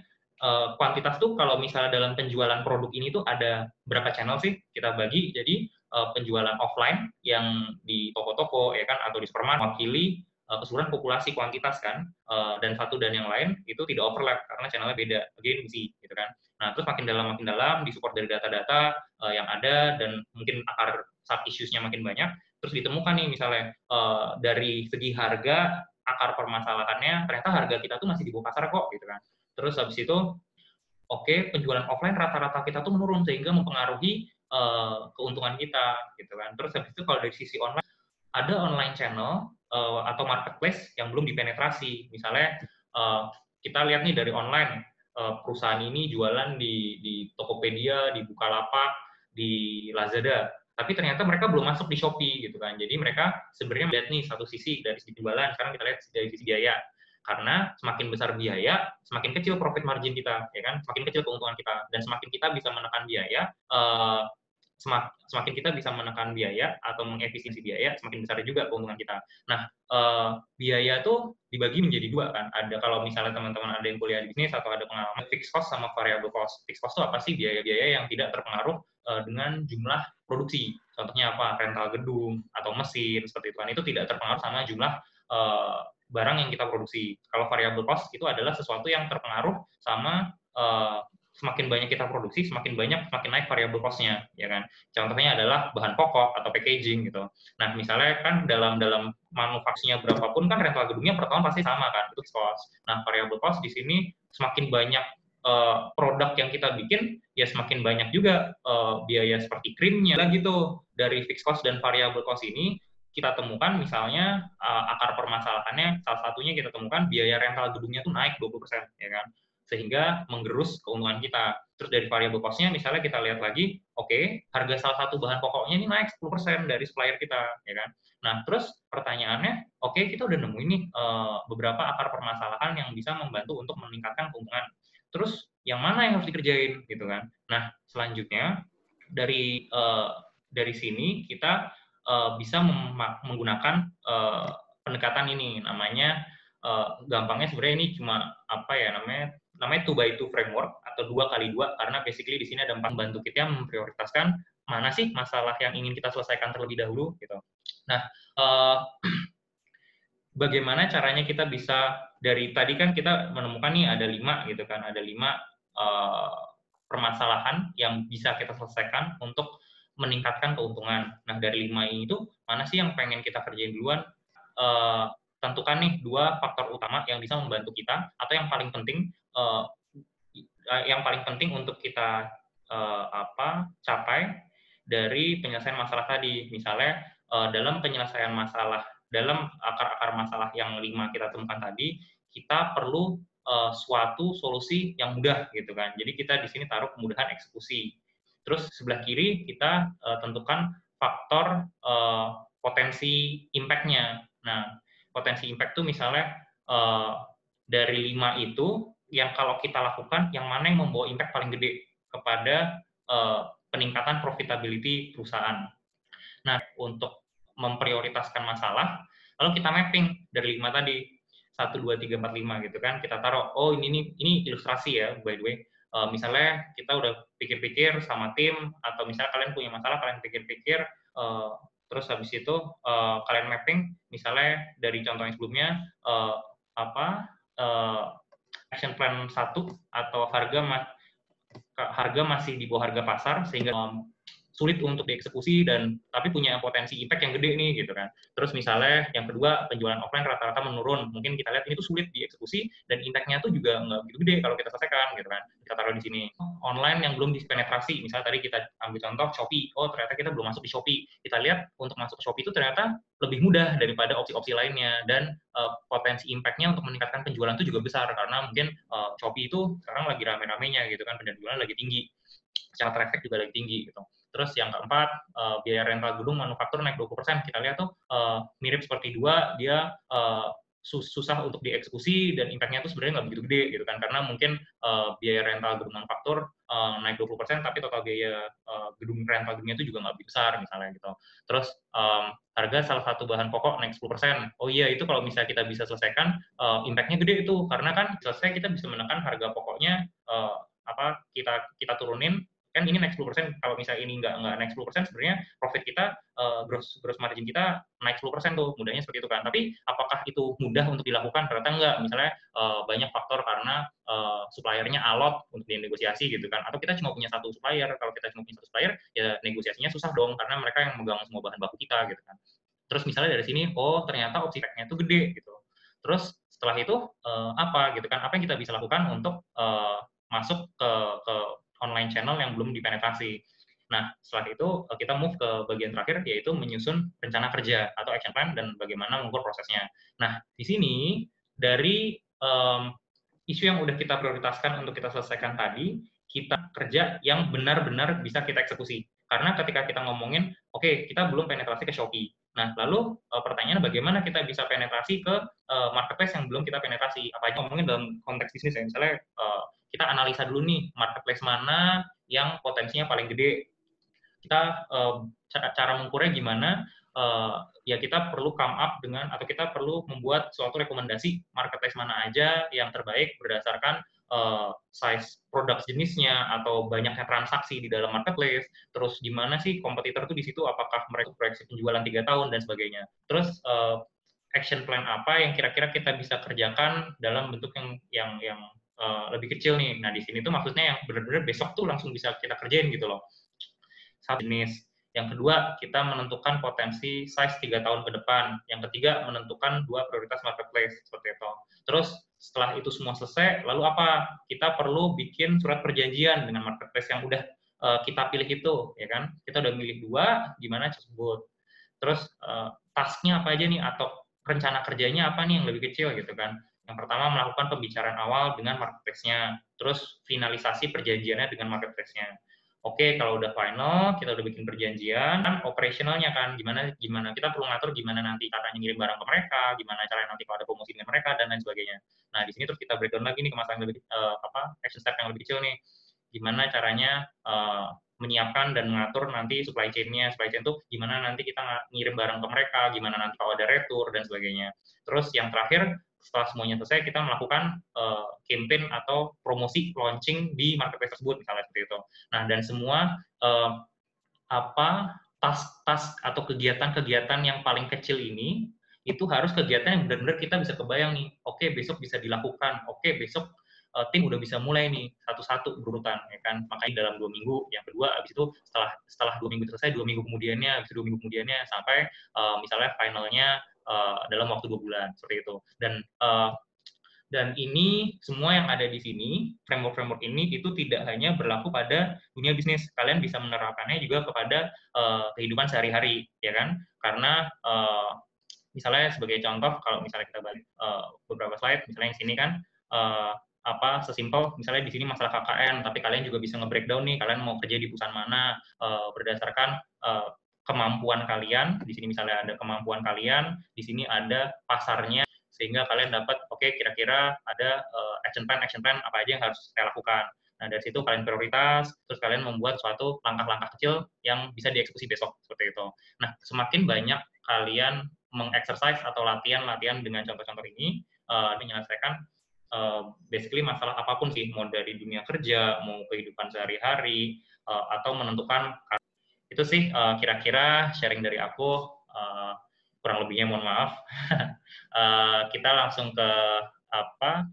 kuantitas tuh kalau misalnya dalam penjualan produk ini tuh ada berapa channel sih kita bagi. Jadi penjualan offline yang di toko-toko ya kan atau di supermarket mewakili keseluruhan populasi kuantitas kan, dan satu dan yang lain itu tidak overlap karena channelnya beda, again misi gitu kan. Nah, terus makin dalam disupport dari data-data yang ada dan mungkin akar sub issues-nya makin banyak, terus ditemukan nih misalnya dari segi harga akar permasalahannya ternyata harga kita tuh masih di bawah pasar kok gitu kan. Terus habis itu penjualan offline rata-rata kita tuh menurun sehingga mempengaruhi keuntungan kita gitu kan. Terus habis itu kalau dari sisi online ada online channel atau marketplace yang belum dipenetrasi. Misalnya kita lihat nih dari online perusahaan ini jualan di Tokopedia, di Bukalapak, di Lazada, tapi ternyata mereka belum masuk di Shopee gitu kan. Jadi mereka sebenarnya melihat nih satu sisi dari sisi jualan, sekarang kita lihat dari sisi biaya. Karena semakin besar biaya, semakin kecil profit margin kita, ya kan? Semakin kecil keuntungan kita, dan semakin kita bisa menekan biaya, semakin kita bisa menekan biaya atau mengefisiensi biaya, semakin besar juga keuntungan kita. Nah, biaya tuh dibagi menjadi dua kan. Ada kalau misalnya teman-teman ada yang kuliah di bisnis atau ada pengalaman fixed cost sama variable cost. Fixed cost itu apa sih? Biaya-biaya yang tidak terpengaruh dengan jumlah produksi. Contohnya apa? Rental gedung atau mesin seperti itu kan. Itu tidak terpengaruh sama jumlah barang yang kita produksi. Kalau variable cost itu adalah sesuatu yang terpengaruh sama semakin banyak kita produksi, semakin naik variable cost-nya, ya kan. Contohnya adalah bahan pokok atau packaging gitu. Nah, misalnya kan dalam manufakturnya berapapun kan rental gedungnya per tahun pasti sama kan, itu cost. Nah, variable cost di sini semakin banyak produk yang kita bikin, ya semakin banyak juga biaya seperti krimnya gitu. Dari fixed cost dan variable cost ini kita temukan misalnya akar permasalahannya salah satunya kita temukan biaya rental gedungnya tuh naik 20%, ya kan, sehingga menggerus keuntungan kita. Terus dari variable cost-nya misalnya kita lihat lagi, harga salah satu bahan pokoknya ini naik 10% dari supplier kita, ya kan. Nah, terus pertanyaannya, kita udah nemuin nih beberapa akar permasalahan yang bisa membantu untuk meningkatkan keuntungan. Terus yang mana yang harus dikerjain gitu kan. Nah, selanjutnya dari sini kita bisa menggunakan pendekatan ini, namanya gampangnya sebenarnya ini cuma apa ya namanya 2x2 framework atau 2x2, karena basically di sini ada 4 bantu kita memprioritaskan mana sih masalah yang ingin kita selesaikan terlebih dahulu gitu. Nah, bagaimana caranya kita bisa dari tadi kan kita menemukan nih ada 5 gitu kan, ada 5 permasalahan yang bisa kita selesaikan untuk meningkatkan keuntungan. Nah, dari 5 ini tuh mana sih yang pengen kita kerjain duluan? Tentukan nih 2 faktor utama yang bisa membantu kita atau yang paling penting untuk kita capai dari penyelesaian masalah tadi. Misalnya dalam penyelesaian masalah, dalam akar-akar masalah yang 5 kita temukan tadi, kita perlu suatu solusi yang mudah gitu kan. Jadi kita di sini taruh kemudahan eksekusi. Terus sebelah kiri kita tentukan faktor potensi impact-nya. Nah, potensi impact itu misalnya dari 5 itu, yang kalau kita lakukan, yang mana yang membawa impact paling gede kepada peningkatan profitability perusahaan. Nah, untuk memprioritaskan masalah, lalu kita mapping dari 5 tadi, 1, 2, 3, 4, 5 gitu kan, kita taruh, oh ini ilustrasi ya, by the way. Misalnya kita udah pikir-pikir sama tim, atau misalnya kalian punya masalah, kalian pikir-pikir, terus habis itu kalian mapping, misalnya dari contoh yang sebelumnya, action plan 1 atau harga masih di bawah harga pasar sehingga sulit untuk dieksekusi tapi punya potensi impact yang gede nih gitu kan. Terus misalnya yang kedua, penjualan offline rata-rata menurun. Mungkin kita lihat ini tuh sulit dieksekusi dan impact-nya tuh juga nggak begitu gede kalau kita selesaikan gitu kan. Kita taruh di sini. Online yang belum dipenetrasi, misalnya tadi kita ambil contoh Shopee. Oh, ternyata kita belum masuk di Shopee. Kita lihat untuk masuk ke Shopee itu ternyata lebih mudah daripada opsi-opsi lainnya, dan potensi impact-nya untuk meningkatkan penjualan itu juga besar karena mungkin Shopee itu sekarang lagi rame-ramenya gitu kan, penjualan lagi tinggi, secara traffic juga lagi tinggi gitu. Terus yang keempat, biaya rental gedung manufaktur naik 20%. Kita lihat tuh mirip seperti 2, dia susah untuk dieksekusi dan impact-nya tuh sebenarnya nggak begitu gede gitu kan, karena mungkin biaya rental gedung manufaktur naik 20%, tapi total biaya gedung rental gedungnya itu juga nggak begitu besar misalnya gitu. Terus harga salah satu bahan pokok naik 10%. Oh iya, itu kalau misalnya kita bisa selesaikan, impact-nya gede itu, karena kan selesai kita bisa menekan harga pokoknya, kita turunin, kan ini naik 10%, kalau misalnya ini nggak naik 10%, sebenarnya profit kita, gross margin kita naik 10% tuh, mudahnya seperti itu kan. Tapi apakah itu mudah untuk dilakukan? Ternyata enggak. Misalnya banyak faktor karena suppliernya alot untuk dinegosiasi gitu kan, atau kita cuma punya satu supplier. Kalau kita cuma punya satu supplier, ya negosiasinya susah dong, karena mereka yang megang semua bahan baku kita gitu kan. Terus misalnya dari sini, oh ternyata opsi pack-nya itu gede gitu. Terus setelah itu apa gitu kan? Apa yang kita bisa lakukan untuk masuk ke online channel yang belum dipenetrasi. Nah, setelah itu kita move ke bagian terakhir, yaitu menyusun rencana kerja atau action plan dan bagaimana mengukur prosesnya. Nah, di sini dari isu yang udah kita prioritaskan untuk kita selesaikan tadi, kita kerja yang benar-benar bisa kita eksekusi. Karena ketika kita ngomongin, oke, kita belum penetrasi ke Shopee. Nah, lalu pertanyaannya bagaimana kita bisa penetrasi ke marketplace yang belum kita penetrasi? Apa aja ngomongin dalam konteks bisnis ya, misalnya kita analisa dulu nih marketplace mana yang potensinya paling gede. Kita cara mengukurnya gimana? Ya kita perlu come up dengan, atau kita perlu membuat suatu rekomendasi marketplace mana aja yang terbaik berdasarkan size produk jenisnya atau banyaknya transaksi di dalam marketplace. Terus gimana sih kompetitor tuh di situ, apakah mereka proyeksi penjualan 3 tahun dan sebagainya. Terus action plan apa yang kira-kira kita bisa kerjakan dalam bentuk yang lebih kecil nih. Nah, di sini tuh maksudnya yang benar-benar besok tuh langsung bisa kita kerjain gitu loh. Satu jenis. Yang kedua, kita menentukan potensi size 3 tahun ke depan. Yang ketiga, menentukan 2 prioritas marketplace, seperti itu. Terus, setelah itu semua selesai, lalu apa? Kita perlu bikin surat perjanjian dengan marketplace yang udah kita pilih itu, ya kan? Kita udah milih 2, gimana tersebut. Terus, task-nya apa aja nih, atau rencana kerjanya apa nih yang lebih kecil gitu kan. Yang pertama, melakukan pembicaraan awal dengan marketplace-nya, terus finalisasi perjanjiannya dengan marketplace-nya. Oke, kalau udah final, kita udah bikin perjanjian, kan operationalnya kan, gimana kita perlu ngatur gimana nanti caranya ngirim barang ke mereka, gimana caranya nanti kalau ada promosi dengan mereka, dan lain sebagainya. Nah, di sini terus kita breakdown lagi nih ke masalah yang lebih, action step yang lebih kecil nih. Gimana caranya menyiapkan dan mengatur nanti supply chain-nya. Supply chain tuh gimana nanti kita ngirim barang ke mereka, gimana nanti kalau ada retur, dan sebagainya. Terus yang terakhir, setelah semuanya selesai, kita melakukan campaign atau promosi launching di marketplace tersebut, misalnya seperti itu. Nah, dan semua task atau kegiatan-kegiatan yang paling kecil ini, itu harus kegiatan yang benar-benar kita bisa kebayang nih, oke, besok bisa dilakukan, oke, besok tim udah bisa mulai nih satu-satu berurutan, ya kan? Makanya dalam 2 minggu, yang kedua habis itu setelah 2 minggu selesai, 2 minggu kemudiannya, habis 2 minggu kemudiannya, sampai misalnya finalnya dalam waktu 2 bulan, seperti itu. Dan Dan ini semua yang ada di sini, framework-framework ini itu tidak hanya berlaku pada dunia bisnis. Kalian bisa menerapkannya juga kepada kehidupan sehari-hari, ya kan? Karena misalnya sebagai contoh, kalau misalnya kita balik beberapa slide, misalnya yang sini kan sesimpel misalnya di sini masalah KKN, tapi kalian juga bisa nge-breakdown nih, kalian mau kerja di perusahaan mana berdasarkan kemampuan kalian. Di sini misalnya ada kemampuan kalian, di sini ada pasarnya, sehingga kalian dapat kira-kira ada action plan apa aja yang harus saya lakukan. Nah, dari situ kalian prioritas, terus kalian membuat suatu langkah-langkah kecil yang bisa dieksekusi besok, seperti itu. Nah, semakin banyak kalian mengexercise atau latihan dengan contoh-contoh ini, menyelesaikan basically masalah apapun sih, mau dari dunia kerja, mau kehidupan sehari-hari, atau menentukan. Itu sih kira-kira sharing dari aku. Kurang lebihnya mohon maaf. Kita langsung ke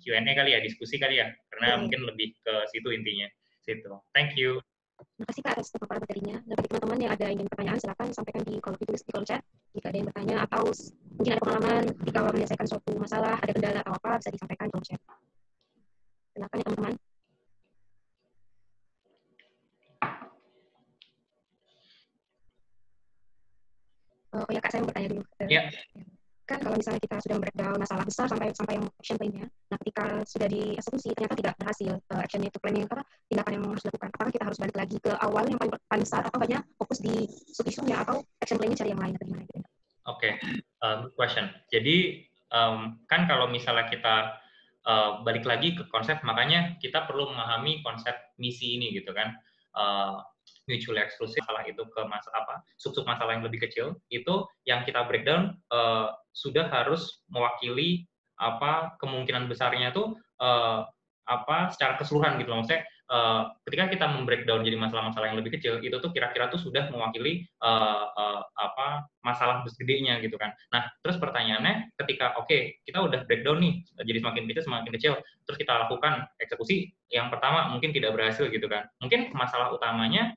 Q&A kali ya, diskusi kali ya, karena mungkin lebih ke situ intinya. Situ. Thank you. Terima kasih Kak atas paparan materinya. Dan bagi teman-teman yang ada ingin pertanyaan, silakan sampaikan di kolom tulis di kolom chat. Jika ada yang bertanya atau mungkin ada pengalaman ketika menyelesaikan suatu masalah, ada kendala atau apa, bisa disampaikan di kolom chat. Silakan ya teman-teman. Oh ya Kak, saya mau bertanya dulu. Yeah. Kan kalau misalnya kita sudah breakdown masalah besar sampai yang action plan-nya, nah ketika sudah dieksekusi ternyata tidak berhasil action-nya itu planning tindakan yang harus dilakukan, apakah kita harus balik lagi ke awal yang paling besar atau hanya fokus di sub-isunya atau action plan-nya cari yang lain atau gimana gitu? Oke, good question. Jadi kan kalau misalnya kita balik lagi ke konsep, makanya kita perlu memahami konsep misi ini gitu kan. Mutually exclusive masalah itu ke sub-sub masalah yang lebih kecil, itu yang kita breakdown sudah harus mewakili kemungkinan besarnya tuh secara keseluruhan gitu loh. Maksudnya ketika kita membreakdown jadi masalah-masalah yang lebih kecil, itu tuh kira-kira tuh sudah mewakili masalah gedenya gitu kan. Nah, terus pertanyaannya ketika kita udah breakdown nih jadi semakin kecil, terus kita lakukan eksekusi, yang pertama mungkin tidak berhasil gitu kan. Mungkin masalah utamanya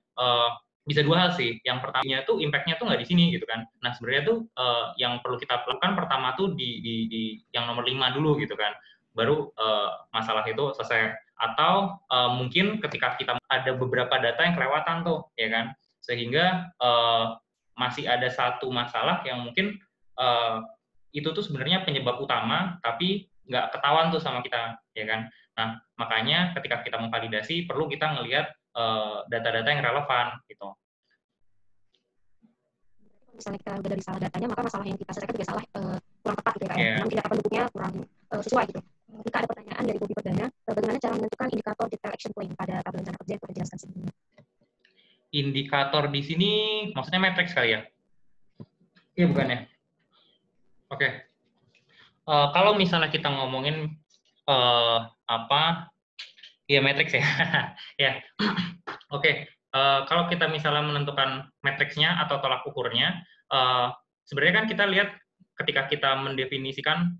bisa dua hal sih. Yang pertamanya tuh impact-nya tuh nggak di sini gitu kan. Nah, sebenarnya tuh yang perlu kita lakukan pertama tuh di yang nomor 5 dulu gitu kan. Baru masalah itu selesai. Atau mungkin ketika kita ada beberapa data yang kelewatan tuh, ya kan, sehingga masih ada satu masalah yang mungkin itu tuh sebenarnya penyebab utama, tapi nggak ketahuan tuh sama kita, ya kan. Nah, makanya ketika kita memvalidasi, perlu kita ngelihat data-data yang relevan, gitu. Misalnya kita udah dari salah datanya, maka masalah yang kita selesaikan juga salah, kurang tepat gitu ya, Kak. Mungkin data pendukungnya kurang sesuai gitu. Jika ada pertanyaan dari Bobi Perdana, bagaimana cara menentukan indikator detail action plan pada tabel rencana kerja yang telah dijelaskan sebelumnya? Indikator di sini maksudnya matriks kali ya? Iya bukannya? Oke. Kalau misalnya kita ngomongin ya matriks ya. Ya. Oke. Kalau kita misalnya menentukan matriksnya atau tolak ukurnya, sebenarnya kan kita lihat ketika kita mendefinisikan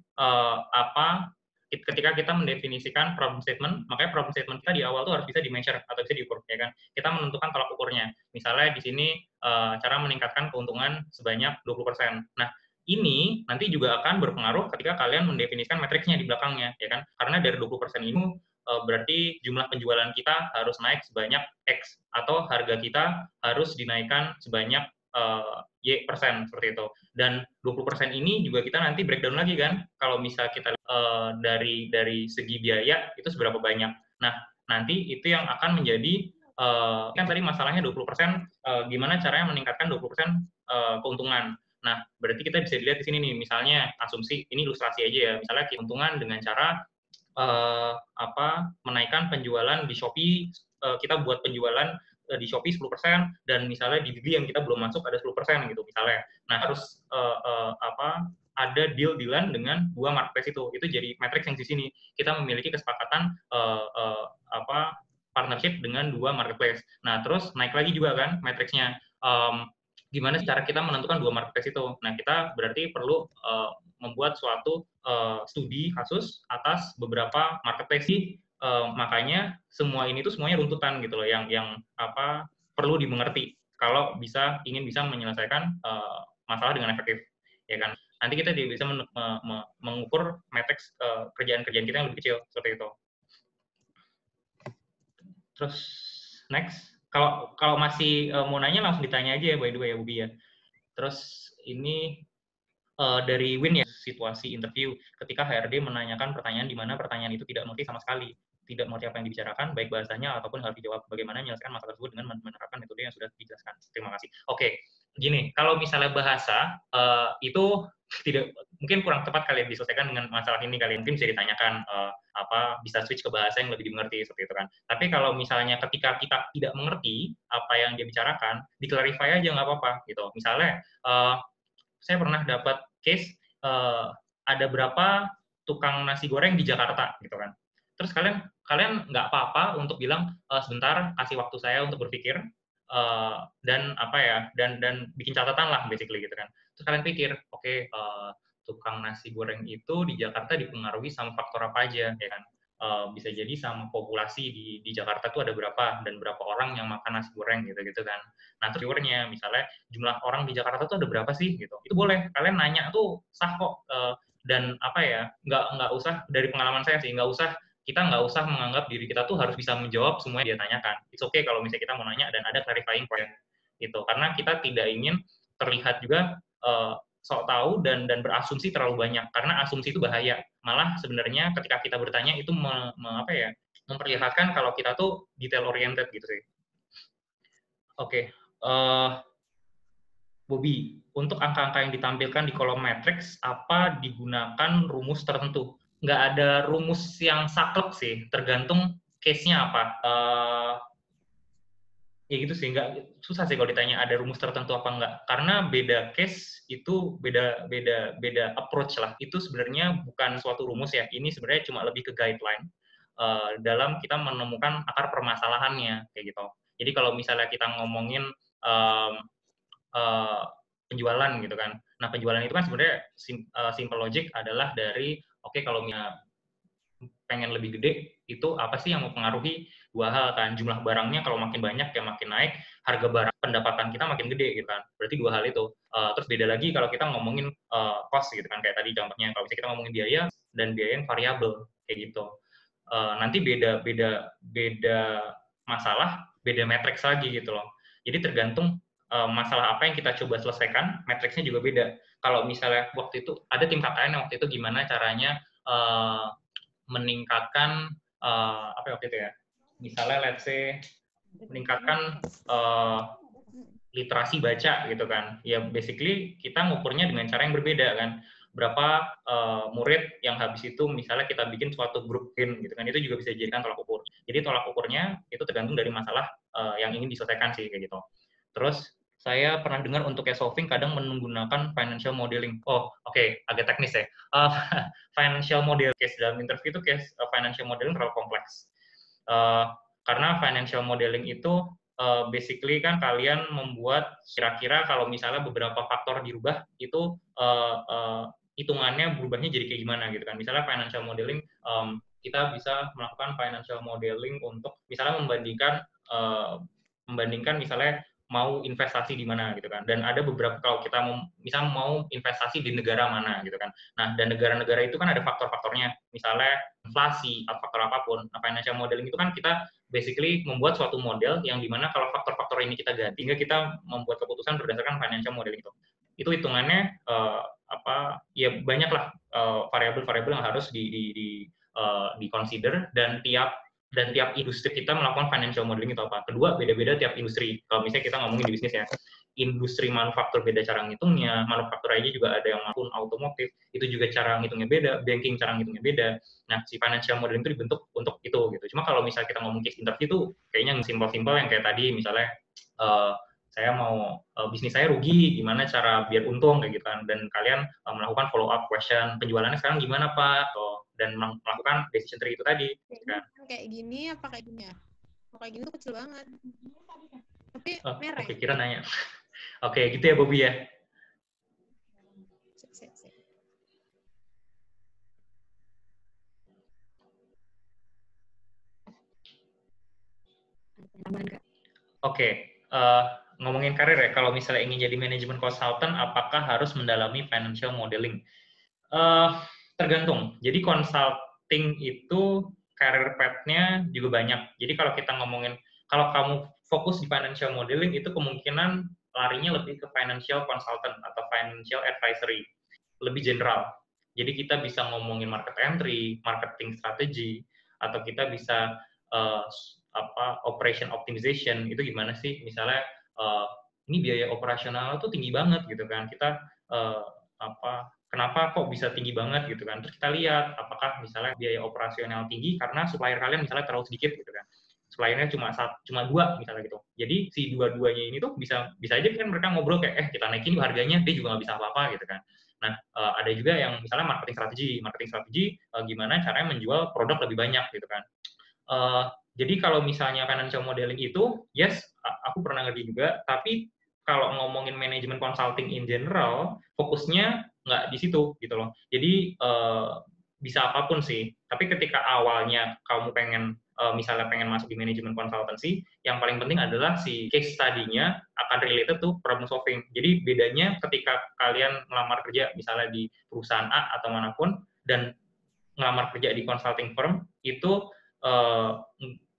ketika kita mendefinisikan problem statement, makanya problem statement kita di awal tuh harus bisa di-measure atau bisa diukur, ya kan? Kita menentukan tolak ukurnya. Misalnya di sini cara meningkatkan keuntungan sebanyak 20%. Nah, ini nanti juga akan berpengaruh ketika kalian mendefinisikan matriksnya di belakangnya, ya kan? Karena dari 20% ini berarti jumlah penjualan kita harus naik sebanyak X, atau harga kita harus dinaikkan sebanyak Y persen, seperti itu. Dan 20% ini juga kita nanti breakdown lagi kan, kalau misal kita dari segi biaya itu seberapa banyak. Nah, nanti itu yang akan menjadi kan tadi masalahnya 20%, gimana caranya meningkatkan 20% keuntungan. Nah, berarti kita bisa dilihat di sini nih, misalnya asumsi, ini ilustrasi aja ya, misalnya keuntungan dengan cara menaikkan penjualan di Shopee, kita buat penjualan di Shopee 10%, dan misalnya di Bili yang kita belum masuk ada 10% gitu misalnya. Nah, harus ada deal-dealan dengan dua marketplace itu jadi matriks yang di sini. Kita memiliki kesepakatan partnership dengan dua marketplace. Nah, terus naik lagi juga kan matriksnya. Gimana cara kita menentukan dua marketplace itu? Nah, kita berarti perlu membuat suatu studi kasus atas beberapa marketplace. Makanya semua ini tuh semuanya runtutan gitu loh, yang perlu dimengerti kalau ingin bisa menyelesaikan masalah dengan efektif, ya kan. nanti kita juga bisa mengukur matriks kerjaan-kerjaan kita yang lebih kecil seperti itu. Terus next, kalau masih mau nanya langsung ditanya aja ya, by the way ya Bubi ya. Terus ini dari Win ya, situasi interview ketika HRD menanyakan pertanyaan di mana pertanyaan itu tidak mengerti sama sekali, tidak mengerti apa yang dibicarakan, baik bahasanya ataupun harus dijawab. Bagaimana menyelesaikan masalah tersebut dengan menerapkan metode yang sudah dijelaskan. Terima kasih. Oke, gini, kalau misalnya bahasa itu tidak mungkin kurang tepat kalian diselesaikan dengan masalah ini, kalian mungkin bisa ditanyakan bisa switch ke bahasa yang lebih dimengerti seperti itu kan. Tapi kalau misalnya ketika kita tidak mengerti apa yang dia bicarakan, di-clarify aja nggak apa-apa gitu. Misalnya saya pernah dapat case ada berapa tukang nasi goreng di Jakarta gitu kan. Terus kalian nggak apa-apa untuk bilang sebentar, kasih waktu saya untuk berpikir dan dan bikin catatan lah basically gitu kan. Terus kalian pikir, oke, tukang nasi goreng itu di Jakarta dipengaruhi sama faktor apa aja ya kan. Bisa jadi sama populasi di Jakarta tuh ada berapa dan berapa orang yang makan nasi goreng gitu kan. Nah terus viewernya misalnya jumlah orang di Jakarta tuh ada berapa sih gitu. Itu boleh kalian nanya tuh sah kok, dan nggak usah, dari pengalaman saya sih, kita nggak usah menganggap diri kita tuh harus bisa menjawab semua yang dia tanyakan. It's okay kalau misalnya kita mau nanya dan ada clarifying point gitu, karena kita tidak ingin terlihat juga sok tahu dan berasumsi terlalu banyak, karena asumsi itu bahaya. Malah sebenarnya ketika kita bertanya itu memperlihatkan kalau kita tuh detail oriented gitu sih. Oke. Bobby, untuk angka-angka yang ditampilkan di kolom matriks, apa digunakan rumus tertentu? Nggak ada rumus yang saklek sih, tergantung case-nya apa. Ya gitu sih, nggak susah sih kalau ditanya ada rumus tertentu apa enggak, karena beda case itu beda approach lah. Itu sebenarnya bukan suatu rumus ya, ini sebenarnya cuma lebih ke guideline dalam kita menemukan akar permasalahannya kayak gitu. Jadi kalau misalnya kita ngomongin penjualan gitu kan, nah penjualan itu kan sebenarnya simple logic adalah dari kalau misalnya pengen lebih gede, itu apa sih yang mempengaruhi dua hal kan, jumlah barangnya kalau makin banyak ya makin naik, harga barang, pendapatan kita makin gede gitu kan, berarti dua hal itu. Terus beda lagi kalau kita ngomongin cost gitu kan, kayak tadi contohnya kalau misalnya kita ngomongin biaya dan biaya yang variabel kayak gitu. Nanti beda masalah, beda matriks lagi gitu loh. Jadi tergantung masalah apa yang kita coba selesaikan, matriksnya juga beda. Kalau misalnya waktu itu ada tim KKN yang waktu itu gimana caranya meningkatkan waktu itu ya, misalnya let's say meningkatkan literasi baca gitu kan, ya basically kita ngukurnya dengan cara yang berbeda kan, berapa murid yang habis itu misalnya kita bikin suatu grup game gitu kan, itu juga bisa dijadikan tolak ukur. Jadi tolak ukurnya itu tergantung dari masalah yang ingin diselesaikan sih kayak gitu. Terus saya pernah dengar untuk case solving kadang menggunakan financial modeling. Oh, oke, agak teknis ya. Financial model case dalam interview itu case financial modeling terlalu kompleks. Karena financial modeling itu basically kan kalian membuat kira-kira kalau misalnya beberapa faktor dirubah itu hitungannya berubahnya jadi kayak gimana gitu kan. Misalnya financial modeling, kita bisa melakukan financial modeling untuk misalnya membandingkan misalnya mau investasi di mana gitu kan, dan ada beberapa, kalau kita mau investasi di negara mana gitu kan. Nah, dan negara-negara itu kan ada faktor-faktornya, misalnya inflasi atau faktor apapun. Nah, financial modeling itu kan kita basically membuat suatu model yang dimana kalau faktor-faktor ini kita ganti, hingga kita membuat keputusan berdasarkan financial modeling itu. Itu hitungannya ya banyaklah variabel-variabel yang harus di consider, dan tiap industri kita melakukan financial modeling itu apa. Kedua, beda-beda tiap industri. Kalau misalnya kita ngomongin di bisnis ya, industri manufaktur beda cara ngitungnya, manufaktur aja juga ada yang maupun otomotif, itu juga cara ngitungnya beda, banking cara ngitungnya beda. Nah, si financial modeling itu dibentuk untuk itu gitu. Cuma kalau misalnya kita ngomong case interview itu kayaknya simpel-simpel yang kayak tadi, misalnya saya mau bisnis saya rugi, gimana cara biar untung kayak gitu kan, dan kalian melakukan follow up question, penjualannya sekarang gimana Pak, dan melakukan decision tree itu tadi kan. Kayak gini apa kayak gini ya? Kayak gini tuh kecil banget, tapi merah. Oke, kira nanya. Oke, gitu ya Bobby ya. Oke, ngomongin karir ya, kalau misalnya ingin jadi manajemen consultant, apakah harus mendalami financial modeling? Tergantung. Jadi consulting itu career path-nya juga banyak. Jadi kalau kita ngomongin, kalau kamu fokus di financial modeling, itu kemungkinan larinya lebih ke financial consultant atau financial advisory, lebih general. Jadi kita bisa ngomongin market entry, marketing strategy, atau kita bisa operation optimization. Itu gimana sih? Misalnya ini biaya operasional tuh tinggi banget gitu kan. Kita kenapa kok bisa tinggi banget gitu kan? Terus kita lihat apakah misalnya biaya operasional tinggi karena supplier kalian misalnya terlalu sedikit gitu kan. Suppliernya cuma 2 misalnya gitu. Jadi si dua-duanya ini tuh bisa aja kan mereka ngobrol kayak kita naikin harganya, dia juga nggak bisa apa-apa gitu kan. Nah, ada juga yang misalnya marketing strategi gimana caranya menjual produk lebih banyak gitu kan. Jadi kalau misalnya financial modeling itu, yes, aku pernah ngerti juga, tapi kalau ngomongin manajemen consulting in general, fokusnya nggak di situ gitu loh. Jadi bisa apapun sih. Tapi ketika awalnya kamu misalnya pengen masuk di manajemen consultancy, yang paling penting adalah si case study-nya akan related to problem solving. Jadi bedanya ketika kalian melamar kerja misalnya di perusahaan A atau manapun, dan ngelamar kerja di consulting firm, itu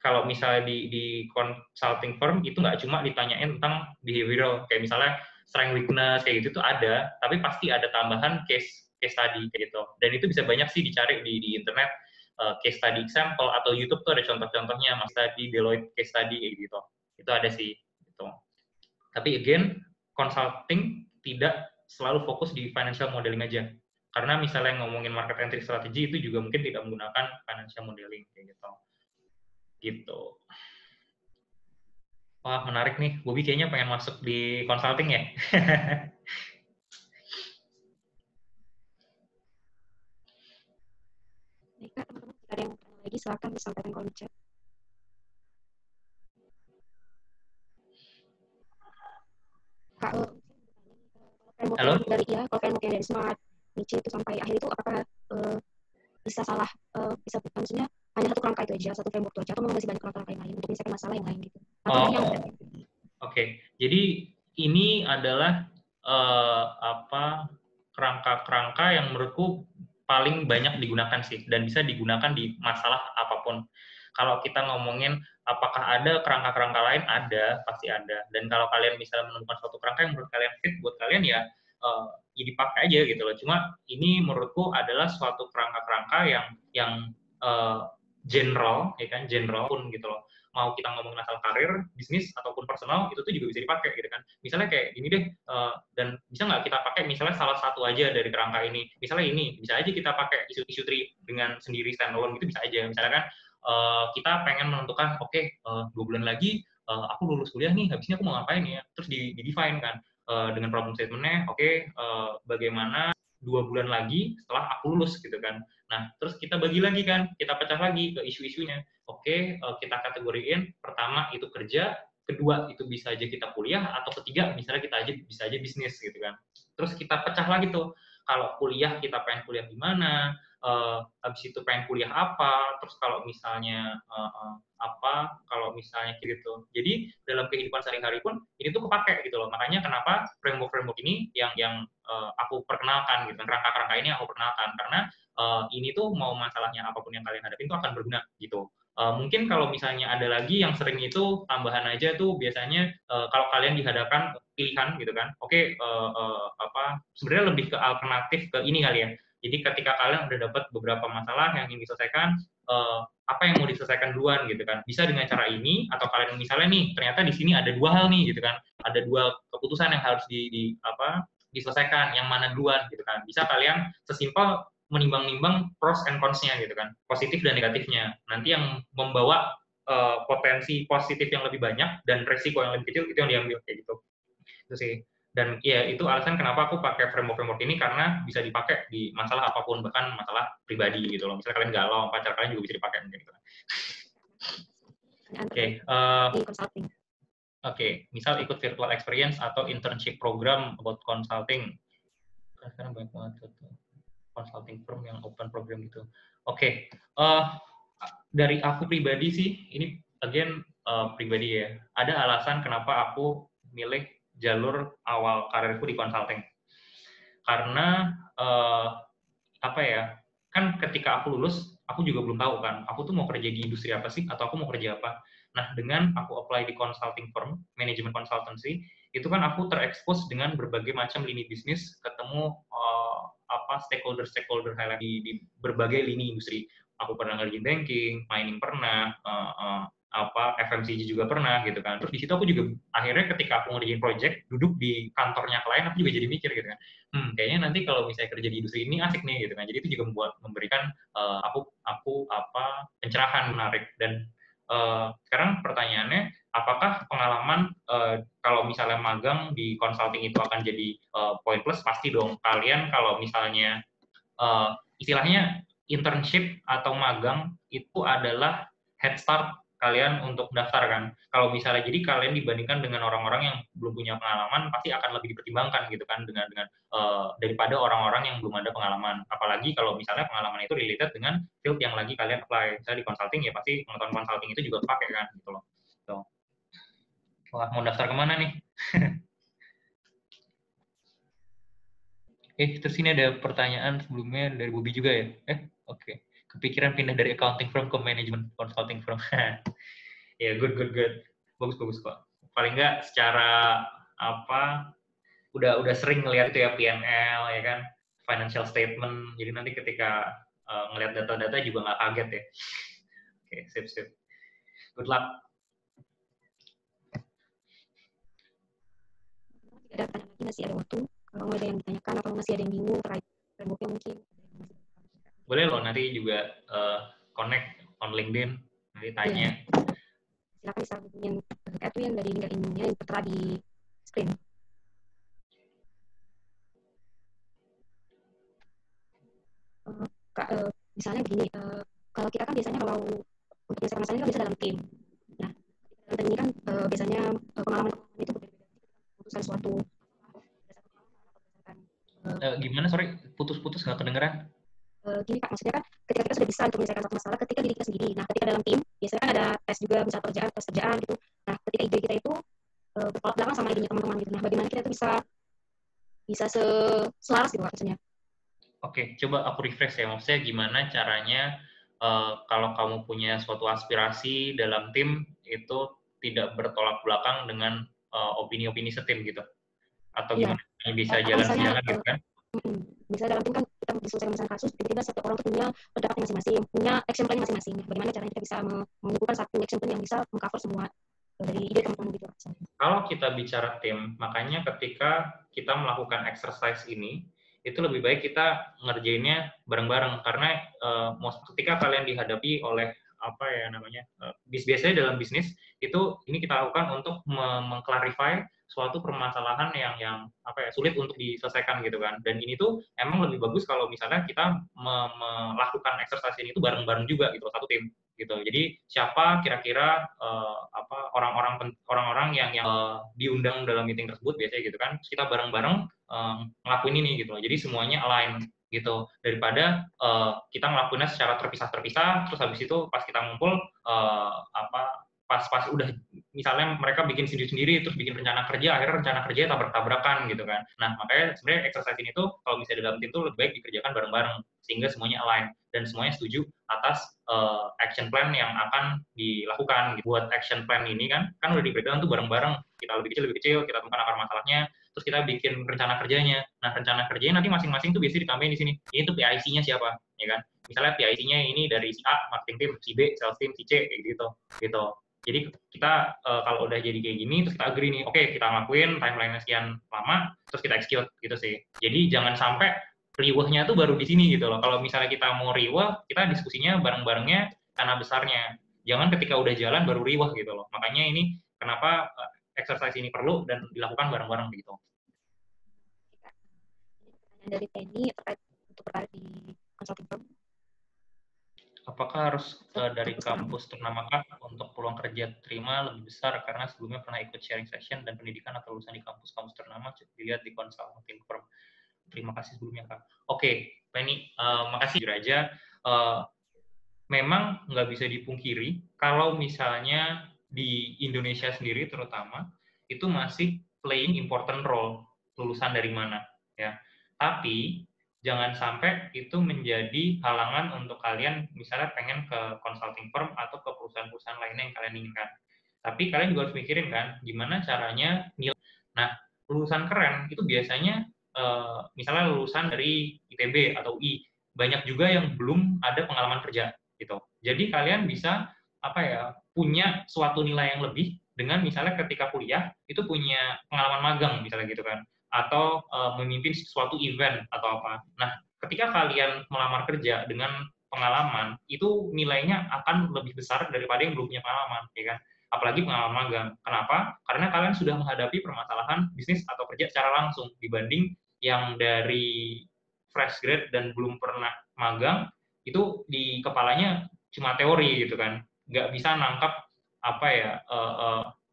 kalau misalnya di consulting firm itu nggak cuma ditanyain tentang behavioral, kayak misalnya strength weakness kayak gitu tuh ada, tapi pasti ada tambahan case study kayak gitu. Dan itu bisa banyak sih dicari di internet, case study example, atau YouTube tuh ada contoh-contohnya, Mas Study, Deloitte case study kayak gitu. Itu ada sih gitu. Tapi again, consulting tidak selalu fokus di financial modeling aja. Karena misalnya ngomongin market entry strategi itu juga mungkin tidak menggunakan financial modeling kayak gitu. Gitu. Wah, menarik nih. Bobby kayaknya pengen masuk di consulting ya. Baik, Kak, teman-teman, jika ada yang bertanya lagi, silakan disampaikan kolom chat. Kak, Halo? kalau framework dari Smart, Niche itu sampai akhir itu, apakah bisa salah, maksudnya hanya satu kerangka itu aja, satu framework itu aja, atau masih banyak kerangka yang lain untuk menyelesaikan masalah yang lain gitu? Oke. Jadi ini adalah kerangka-kerangka yang menurutku paling banyak digunakan sih, dan bisa digunakan di masalah apapun. Kalau kita ngomongin apakah ada kerangka-kerangka lain, ada, pasti ada. Dan kalau kalian misalnya menemukan suatu kerangka yang menurut kalian fit buat kalian, ya dipakai aja gitu loh. Cuma ini menurutku adalah suatu kerangka-kerangka yang general, ya kan, general pun gitu loh. Mau kita ngomong masalah karir, bisnis, ataupun personal, itu tuh juga bisa dipakai gitu kan. Misalnya kayak gini deh, dan bisa nggak kita pakai misalnya salah satu aja dari kerangka ini. Misalnya ini, bisa aja kita pakai isu tree dengan sendiri standalone gitu, bisa aja. Misalnya kan kita pengen menentukan, oke, 2 bulan lagi aku lulus kuliah nih, habisnya aku mau ngapain ya? Terus di-define kan dengan problem statement-nya, oke, bagaimana 2 bulan lagi setelah aku lulus gitu kan. Nah, terus kita bagi lagi kan, kita pecah lagi ke isu-isunya. Oke, kita kategoriin, pertama itu kerja, kedua itu bisa aja kita kuliah, atau ketiga misalnya bisa aja bisnis gitu kan. Terus kita pecah lagi tuh, kalau kuliah kita pengen kuliah di mana, habis itu pengen kuliah apa, terus kalau misalnya kalau misalnya gitu. Jadi dalam kehidupan sehari-hari pun ini tuh kepake gitu loh. Makanya kenapa framework ini yang aku perkenalkan gitu, kerangka-kerangka ini aku perkenalkan, karena ini tuh mau masalahnya apapun yang kalian hadapin itu akan berguna gitu. Mungkin kalau misalnya ada lagi yang sering itu tambahan aja tuh biasanya kalau kalian dihadapkan pilihan gitu kan, oke, sebenarnya lebih ke alternatif ke ini kali ya. Jadi ketika kalian udah dapat beberapa masalah yang ingin diselesaikan, apa yang mau diselesaikan duluan gitu kan? Bisa dengan cara ini, atau kalian misalnya nih ternyata di sini ada 2 hal nih gitu kan, ada 2 keputusan yang harus diselesaikan, yang mana duluan gitu kan? Bisa kalian sesimpel menimbang-nimbang pros and cons-nya gitu kan, positif dan negatifnya. Nanti yang membawa potensi positif yang lebih banyak dan resiko yang lebih kecil itu yang diambil kayak gitu. Itu sih. Dan ya itu alasan kenapa aku pakai framework ini, karena bisa dipakai di masalah apapun, bahkan masalah pribadi gitu loh. Misalnya kalian galau, pacar kalian juga bisa dipakai mungkin gitu. Oke, misal ikut virtual experience atau internship program about consulting. Karena banyak banget tuh consulting firm yang open program gitu. Oke, dari aku pribadi sih, ini again pribadi ya. Ada alasan kenapa aku milih jalur awal karirku di consulting. Karena apa ya, kan ketika aku lulus, aku juga belum tahu kan, aku tuh mau kerja di industri apa sih, atau aku mau kerja apa. Nah, dengan aku apply di consulting firm, manajemen consultancy, itu kan aku terekspos dengan berbagai macam lini bisnis, ketemu stakeholder highlight di berbagai lini industri. Aku pernah ngerjain banking, mining pernah, FMCG juga pernah gitu kan. Terus di situ aku juga akhirnya ketika aku ngerjain project, duduk di kantornya klien, aku juga jadi mikir gitu kan. Kayaknya nanti kalau misalnya kerja di industri ini asik nih gitu kan. Jadi itu juga memberikan aku pencerahan menarik. Dan sekarang pertanyaannya, apakah pengalaman kalau misalnya magang di consulting itu akan jadi poin plus? Pasti dong. Kalian kalau misalnya istilahnya internship atau magang itu adalah head start kalian untuk daftar kan. Kalau misalnya jadi kalian dibandingkan dengan orang-orang yang belum punya pengalaman pasti akan lebih dipertimbangkan gitu kan dengan daripada orang-orang yang belum ada pengalaman. Apalagi kalau misalnya pengalaman itu related dengan field yang lagi kalian apply. Misalnya di consulting ya pasti pengetahuan consulting itu juga pakai kan gitu loh. So. Wah, mau daftar kemana nih? Terus ini ada pertanyaan sebelumnya dari Bobby juga ya? Oke. Kepikiran pindah dari accounting firm ke management consulting firm. Ya, good. Bagus kok. Paling nggak secara udah sering ngelihat itu ya P&L ya kan, financial statement. Jadi nanti ketika ngelihat data-data juga nggak kaget ya. Oke, sip. Good luck. Ada pertanyaan lagi, masih ada waktu. Kalau ada yang ditanyakan atau masih ada yang bingung terkait frameworknya mungkin. Boleh loh nanti juga connect on LinkedIn, nanti tanya. Silakan bisa hubungin Edwin dari link emailnya yang tertera di screen. Misalnya begini, kalau kita kan biasanya kalau untuk menyelesaikan masalah ini kan biasa dalam tim. Nah, dalam tim ini kan biasanya pengalaman itu berbeda-beda. Memutuskan suatu gimana, sorry, putus-putus nggak kedengeran. Gini Pak, maksudnya kan ketika kita sudah bisa untuk menyelesaikan satu masalah ketika diri kita sendiri. Nah, ketika dalam tim, biasanya kan ada tes juga, misal tes kerjaan gitu. Nah, ketika ide kita itu bertolak belakang sama idenya teman-teman gitu. Nah, bagaimana kita itu bisa selaras gitu Pak, maksudnya. Oke, coba aku refresh ya. Maksudnya gimana caranya kalau kamu punya suatu aspirasi dalam tim itu tidak bertolak belakang dengan opini-opini setim gitu? Atau gimana? Bisa jalan sejalan gitu kan? Bisa dalam tim kan kita diselesaikan masalah kasus, tiba-tiba setiap orang tuh punya pendapatnya masing-masing, punya action plan masing-masing. Bagaimana caranya kita bisa mengumpulkan satu action plan yang bisa mengcover semua dari ide teman-teman gitu. Kalau kita bicara tim, makanya ketika kita melakukan exercise ini, itu lebih baik kita ngerjainnya bareng-bareng karena ketika kalian dihadapi oleh biasanya dalam bisnis itu ini kita lakukan untuk mengklarify suatu permasalahan yang sulit untuk diselesaikan gitu kan. Dan ini tuh emang lebih bagus kalau misalnya kita melakukan exercise ini tuh bareng-bareng juga gitu, satu tim gitu. Jadi siapa kira-kira orang-orang yang diundang dalam meeting tersebut biasanya gitu kan. Terus kita bareng-bareng ngelakuin ini gitu. Jadi semuanya align gitu, daripada kita ngelakuinnya secara terpisah-terpisah, terus habis itu pas kita ngumpul pas udah misalnya mereka bikin sendiri-sendiri terus bikin rencana kerja, akhirnya rencana kerja tabrak-tabrakan gitu kan. Nah, makanya sebenarnya exercise ini tuh kalau misalnya dalam tim tuh lebih baik dikerjakan bareng-bareng sehingga semuanya align dan semuanya setuju atas action plan yang akan dilakukan. Buat action plan ini kan udah di breakdown tuh bareng-bareng, kita lebih kecil, kita temukan akar masalahnya, terus kita bikin rencana kerjanya. Nah, rencana kerjanya nanti masing-masing tuh biasanya ditambahin di sini. Ini tuh PIC-nya siapa, ya kan? Misalnya PIC-nya ini dari si A, marketing team, si B, sales team, si C, kayak gitu. Jadi kita kalau udah jadi kayak gini, terus kita agree nih, oke kita ngelakuin timeline sekian lama, terus kita execute gitu sih. Jadi jangan sampai riwahnya tuh baru di sini gitu loh. Kalau misalnya kita mau riwah, kita diskusinya bareng-barengnya karena besarnya. Jangan ketika udah jalan baru riwah gitu loh. Makanya ini kenapa exercise ini perlu dan dilakukan bareng-bareng gitu. Pertanyaan dari Penny terkait untuk berkarir di consulting firm. Apakah harus dari kampus ternama kah untuk peluang kerja terima lebih besar karena sebelumnya pernah ikut sharing session dan pendidikan atau lulusan di kampus-kampus ternama dilihat di consulting firm. Terima kasih sebelumnya Kak. Oke, Penny, makasih jujur aja. Memang nggak bisa dipungkiri kalau misalnya di Indonesia sendiri terutama itu masih playing important role, lulusan dari mana, ya. Tapi jangan sampai itu menjadi halangan untuk kalian misalnya pengen ke consulting firm atau ke perusahaan-perusahaan lainnya yang kalian inginkan. Tapi kalian juga harus mikirin kan, gimana caranya nilai. Nah, lulusan keren itu biasanya misalnya lulusan dari ITB atau UI, banyak juga yang belum ada pengalaman kerja gitu. Jadi kalian bisa punya suatu nilai yang lebih dengan misalnya ketika kuliah itu punya pengalaman magang misalnya gitu kan, atau memimpin suatu event atau apa. Nah, ketika kalian melamar kerja dengan pengalaman, itu nilainya akan lebih besar daripada yang belum punya pengalaman, ya kan? Apalagi pengalaman magang. Kenapa? Karena kalian sudah menghadapi permasalahan bisnis atau kerja secara langsung dibanding yang dari fresh grade dan belum pernah magang, itu di kepalanya cuma teori gitu kan, nggak bisa nangkap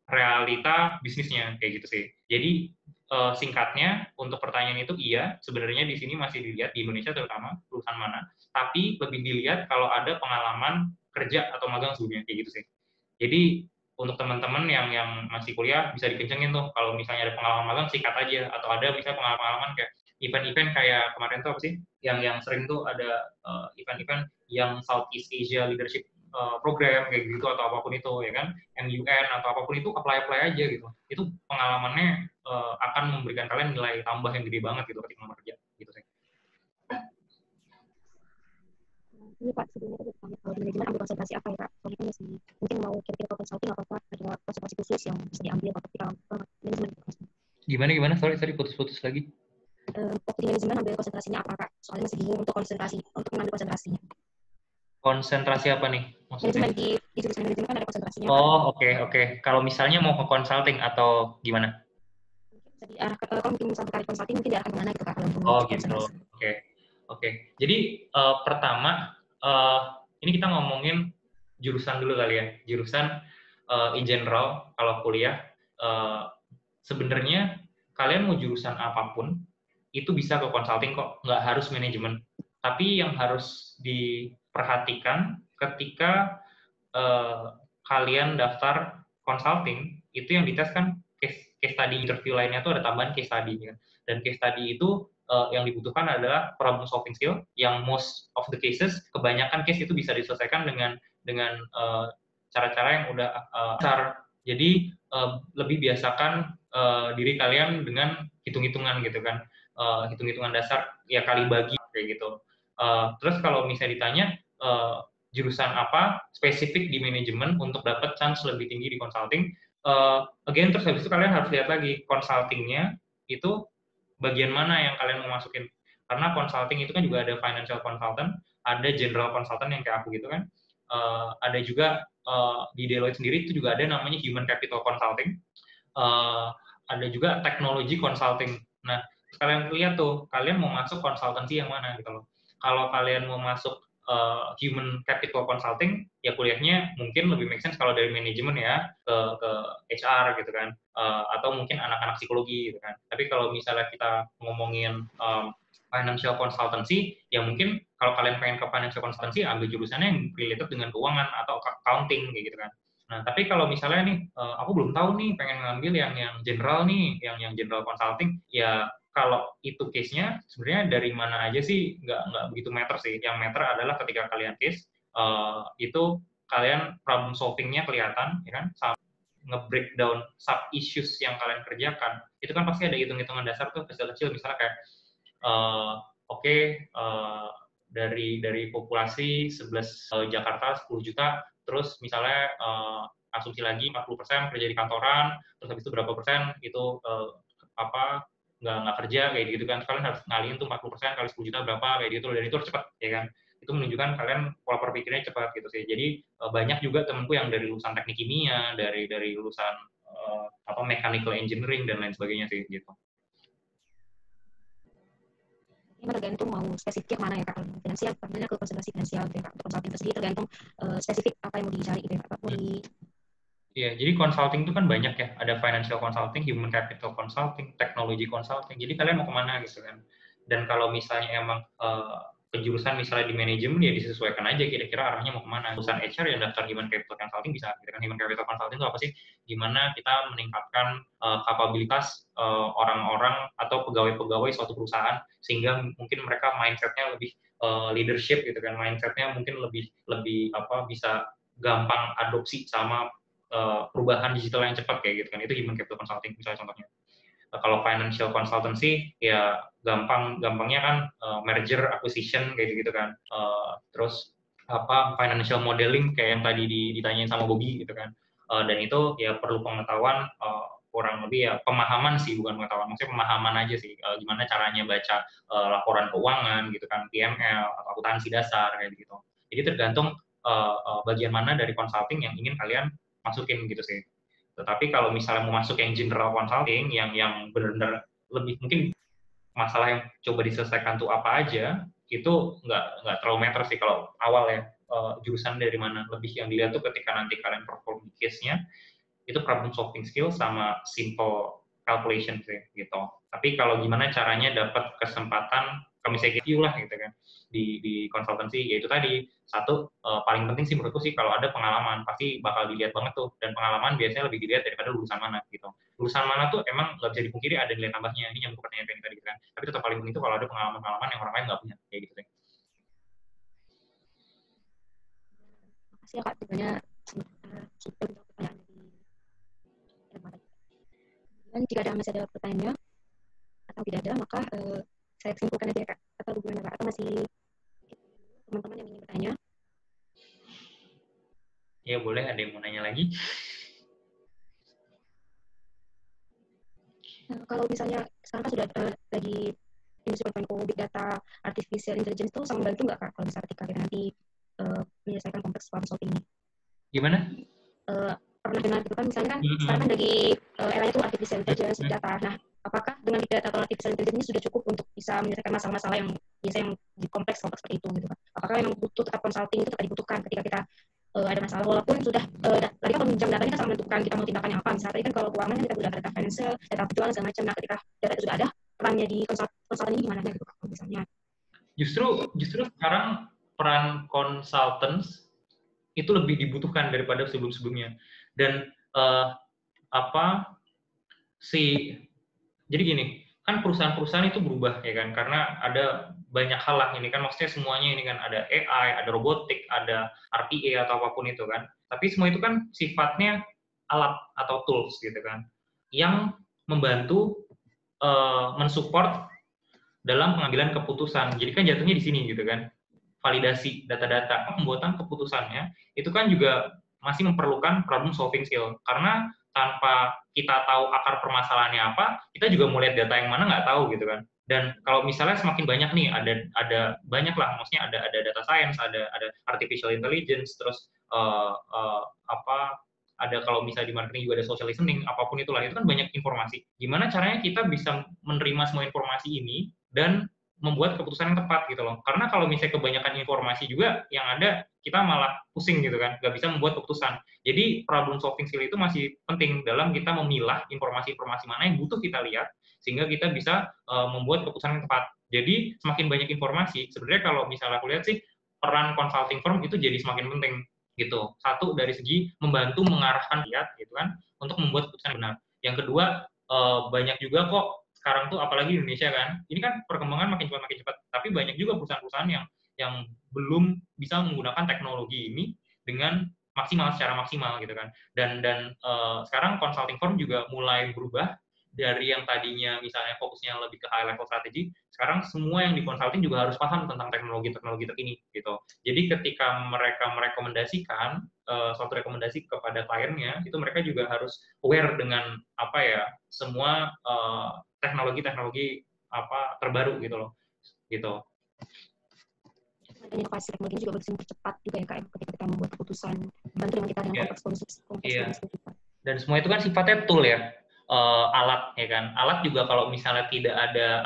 realita bisnisnya kayak gitu sih. Jadi singkatnya untuk pertanyaan itu iya, sebenarnya di sini masih dilihat di Indonesia terutama lulusan mana, tapi lebih dilihat kalau ada pengalaman kerja atau magang sebelumnya kayak gitu sih. Jadi untuk teman-teman yang masih kuliah bisa dikencengin tuh, kalau misalnya ada pengalaman magang sikat aja, atau ada misalnya pengalaman kayak event-event kayak kemarin tuh apa sih yang sering tuh ada event-event yang Southeast Asia Leadership program kayak gitu atau apapun itu, ya kan, MUN atau apapun itu, apply aja gitu. Itu pengalamannya akan memberikan kalian nilai tambah yang gede banget gitu ketika melamar kerja gitu sih. Ini Pak, sebelumnya tadi tanya kalau di manajemen ambil konsentrasi apa ya Kak? Soalnya kan masih mungkin mau kira-kira ke consulting apakah ada konsentrasi khusus yang bisa diambil ketika manajemen? Gimana? Sorry putus-putus lagi. Waktu di manajemen ambil konsentrasinya apa Kak? Soalnya masih bingung untuk mengambil konsentrasinya. Konsentrasi apa nih maksudnya? Manajemen di jurusan manajemen kan ada konsentrasinya. Oh, oke. Kalau misalnya mau ke consulting atau gimana? Jadi kalau mungkin misalnya terkait consulting mungkin diarahkan kemana gitu Kak? Oh gitu, oke. Jadi pertama ini kita ngomongin jurusan dulu kali ya. Jurusan in general kalau kuliah sebenarnya kalian mau jurusan apapun itu bisa ke consulting kok, nggak harus manajemen. Tapi yang harus diperhatikan ketika kalian daftar consulting, itu yang dites kan case study interview lainnya tuh ada tambahan case study kan. Dan case study itu yang dibutuhkan adalah problem solving skill, yang most of the cases, kebanyakan case itu bisa diselesaikan dengan cara-cara yang udah besar. Jadi lebih biasakan diri kalian dengan hitung-hitungan gitu kan, hitung-hitungan dasar ya kali bagi kayak gitu. Terus kalau misalnya ditanya jurusan apa spesifik di manajemen untuk dapat chance lebih tinggi di consulting, again terus habis itu kalian harus lihat lagi consultingnya itu bagian mana yang kalian mau masukin, karena consulting itu kan juga ada financial consultant, ada general consultant yang kayak aku gitu kan, ada juga di Deloitte sendiri itu juga ada namanya human capital consulting, ada juga technology consulting. Nah kalian lihat tuh kalian mau masuk konsultansi yang mana gitu loh. Kalau kalian mau masuk human capital consulting, ya kuliahnya mungkin lebih make sense kalau dari manajemen ya ke HR gitu kan, atau mungkin anak-anak psikologi gitu kan. Tapi kalau misalnya kita ngomongin financial consultancy, ya mungkin kalau kalian pengen ke financial consultancy, ambil jurusannya yang related dengan keuangan atau accounting kayak gitu kan. Nah, tapi kalau misalnya nih, aku belum tahu nih, pengen ngambil yang general nih, yang general consulting, ya kalau itu case-nya sebenarnya dari mana aja sih nggak begitu matter sih. Yang matter adalah ketika kalian case itu kalian problem solving-nya kelihatan, ya kan? Nge-breakdown sub issues yang kalian kerjakan, itu kan pasti ada hitung-hitungan dasar tuh kecil-kecil, misalnya kayak dari populasi 11 Jakarta 10 juta, terus misalnya asumsi lagi 40% kerja di kantoran, terus habis itu berapa persen itu nggak kerja kayak gitu kan, kalian harus ngalihin tuh 40% kali 10 juta berapa kayak gitu, dan itu harus cepat ya kan, itu menunjukkan kalian pola berpikirnya cepat gitu sih. Jadi banyak juga temanku yang dari lulusan teknik kimia, dari lulusan mechanical engineering dan lain sebagainya sih gitu. Ini tergantung mau spesifik mana ya Kak, finansial sebenarnya ke konsentrasi finansial gitu ya Kak, untuk konsulting itu sendiri tergantung spesifik apa yang mau dicari gitu ya Kak. Iya, jadi consulting itu kan banyak ya, ada financial consulting, human capital consulting, technology consulting. Jadi kalian mau kemana gitu kan? Dan kalau misalnya emang ke jurusan misalnya di manajemen ya disesuaikan aja kira-kira arahnya mau kemana. Jurusan HR yang daftar Human Capital Consulting bisa, gitu kan. Human Capital Consulting itu apa sih? Gimana kita meningkatkan kapabilitas orang-orang atau pegawai-pegawai suatu perusahaan sehingga mungkin mereka mindsetnya lebih leadership gitu kan, mindsetnya mungkin lebih bisa gampang adopsi sama perubahan digital yang cepat kayak gitu kan. Itu Human Capital Consulting misalnya contohnya. Kalau financial consultancy ya gampangnya kan merger acquisition kayak gitu kan. Terus financial modeling kayak yang tadi ditanyain sama Bobby gitu kan. Dan itu ya perlu pengetahuan kurang lebih ya pemahaman sih, bukan pengetahuan, maksudnya pemahaman aja sih, gimana caranya baca laporan keuangan gitu kan, PNL atau akuntansi dasar kayak gitu. Jadi tergantung bagian mana dari consulting yang ingin kalian masukin gitu sih. Tetapi kalau misalnya mau masuk yang general consulting, yang benar-benar lebih mungkin masalah yang coba diselesaikan tuh apa aja, itu nggak terlalu meter sih kalau awal ya, jurusan dari mana. Lebih yang dilihat tuh ketika nanti kalian perform di case-nya, itu problem solving skill sama simple calculation sih gitu. Tapi kalau gimana caranya dapat kesempatan, kalau misalnya gitu lah gitu kan, di konsultansi, yaitu tadi satu paling penting sih menurutku sih kalau ada pengalaman pasti bakal dilihat banget tuh, dan pengalaman biasanya lebih dilihat daripada lulusan mana gitu. Lulusan mana tuh emang nggak bisa dipungkiri ada nilai tambahnya, ini nyambung pertanyaan yang tadi gitu kan. Tapi tetap paling penting tuh kalau ada pengalaman-pengalaman yang orang lain nggak punya kayak gitu sih. Makasih ya Kak, sebenarnya sudah pertanyaan dan jika masih ada pertanyaan atau tidak ada, maka saya simpulkan aja ya Kak, atau gimana Kak, atau masih teman-teman yang ingin bertanya? Ya boleh, ada yang mau nanya lagi? Nah, kalau misalnya sekarang kan sudah lagi industri 4.0, big data, artificial intelligence itu sama membantu nggak Kak, kalau misalnya ketika kita nanti menyelesaikan kompleks problem solving ini? Gimana? Pernah dengar gitu kan, misalnya kan sekarang kan lagi eranya itu artificial intelligence, big data. Nah, apakah dengan big data atau artificial intelligence ini sudah cukup untuk bisa menyelesaikan masalah-masalah yang biasanya yang di kompleks seperti itu gitu kan? Apakah memang butuh tetap consulting itu tetap dibutuhkan ketika kita ada masalah, walaupun sudah tadi kan meminjam datanya kan sangat menentukan kita mau tindakannya apa. Misalnya tadi kan kalau keuangan kan kita sudah ada data financial, data penjualan segala macam. Nah, ketika data itu sudah ada, perannya di konsultan ini gimana gitu Kak, misalnya? Justru sekarang peran consultants itu lebih dibutuhkan daripada sebelum-sebelumnya. Dan jadi gini, kan perusahaan-perusahaan itu berubah ya kan, karena ada banyak hal lah ini kan, maksudnya semuanya ini kan, ada AI, ada robotik, ada RPA atau apapun itu kan. Tapi semua itu kan sifatnya alat atau tools gitu kan, yang membantu mensupport dalam pengambilan keputusan. Jadi kan jatuhnya di sini gitu kan, validasi data-data, pembuatan keputusannya itu kan juga masih memerlukan problem solving skill, karena tanpa kita tahu akar permasalahannya apa, kita juga mau lihat data yang mana nggak tahu gitu kan. Dan kalau misalnya semakin banyak nih, ada banyak lah, maksudnya ada data science, ada artificial intelligence, terus ada kalau misalnya di marketing juga ada social listening, apapun itulah, itu kan banyak informasi. Gimana caranya kita bisa menerima semua informasi ini dan membuat keputusan yang tepat gitu loh. Karena kalau misalnya kebanyakan informasi juga, yang ada kita malah pusing gitu kan, nggak bisa membuat keputusan. Jadi problem solving skill itu masih penting dalam kita memilah informasi-informasi mana yang butuh kita lihat, sehingga kita bisa membuat keputusan yang tepat. Jadi semakin banyak informasi, sebenarnya kalau misalnya aku lihat sih, peran consulting firm itu jadi semakin penting gitu. Satu, dari segi membantu mengarahkan lihat gitu kan, untuk membuat keputusan yang benar. Yang kedua, banyak juga kok sekarang tuh, apalagi di Indonesia kan, ini kan perkembangan makin cepat, tapi banyak juga perusahaan-perusahaan yang belum bisa menggunakan teknologi ini dengan secara maksimal gitu kan. Dan sekarang consulting firm juga mulai berubah dari yang tadinya misalnya fokusnya lebih ke high level strategi, sekarang semua yang di consulting juga harus paham tentang teknologi terkini gitu. Jadi ketika mereka merekomendasikan suatu rekomendasi kepada kliennya, itu mereka juga harus aware dengan semua teknologi terbaru gitu loh, gitu. Dan inovasi teknologi juga bisa mempercepat juga ya Kak, ketika kita membuat keputusan, bantu dengan kita dengan kompleks kita. Dan semua itu kan sifatnya tool ya, alat ya kan. Alat juga kalau misalnya tidak ada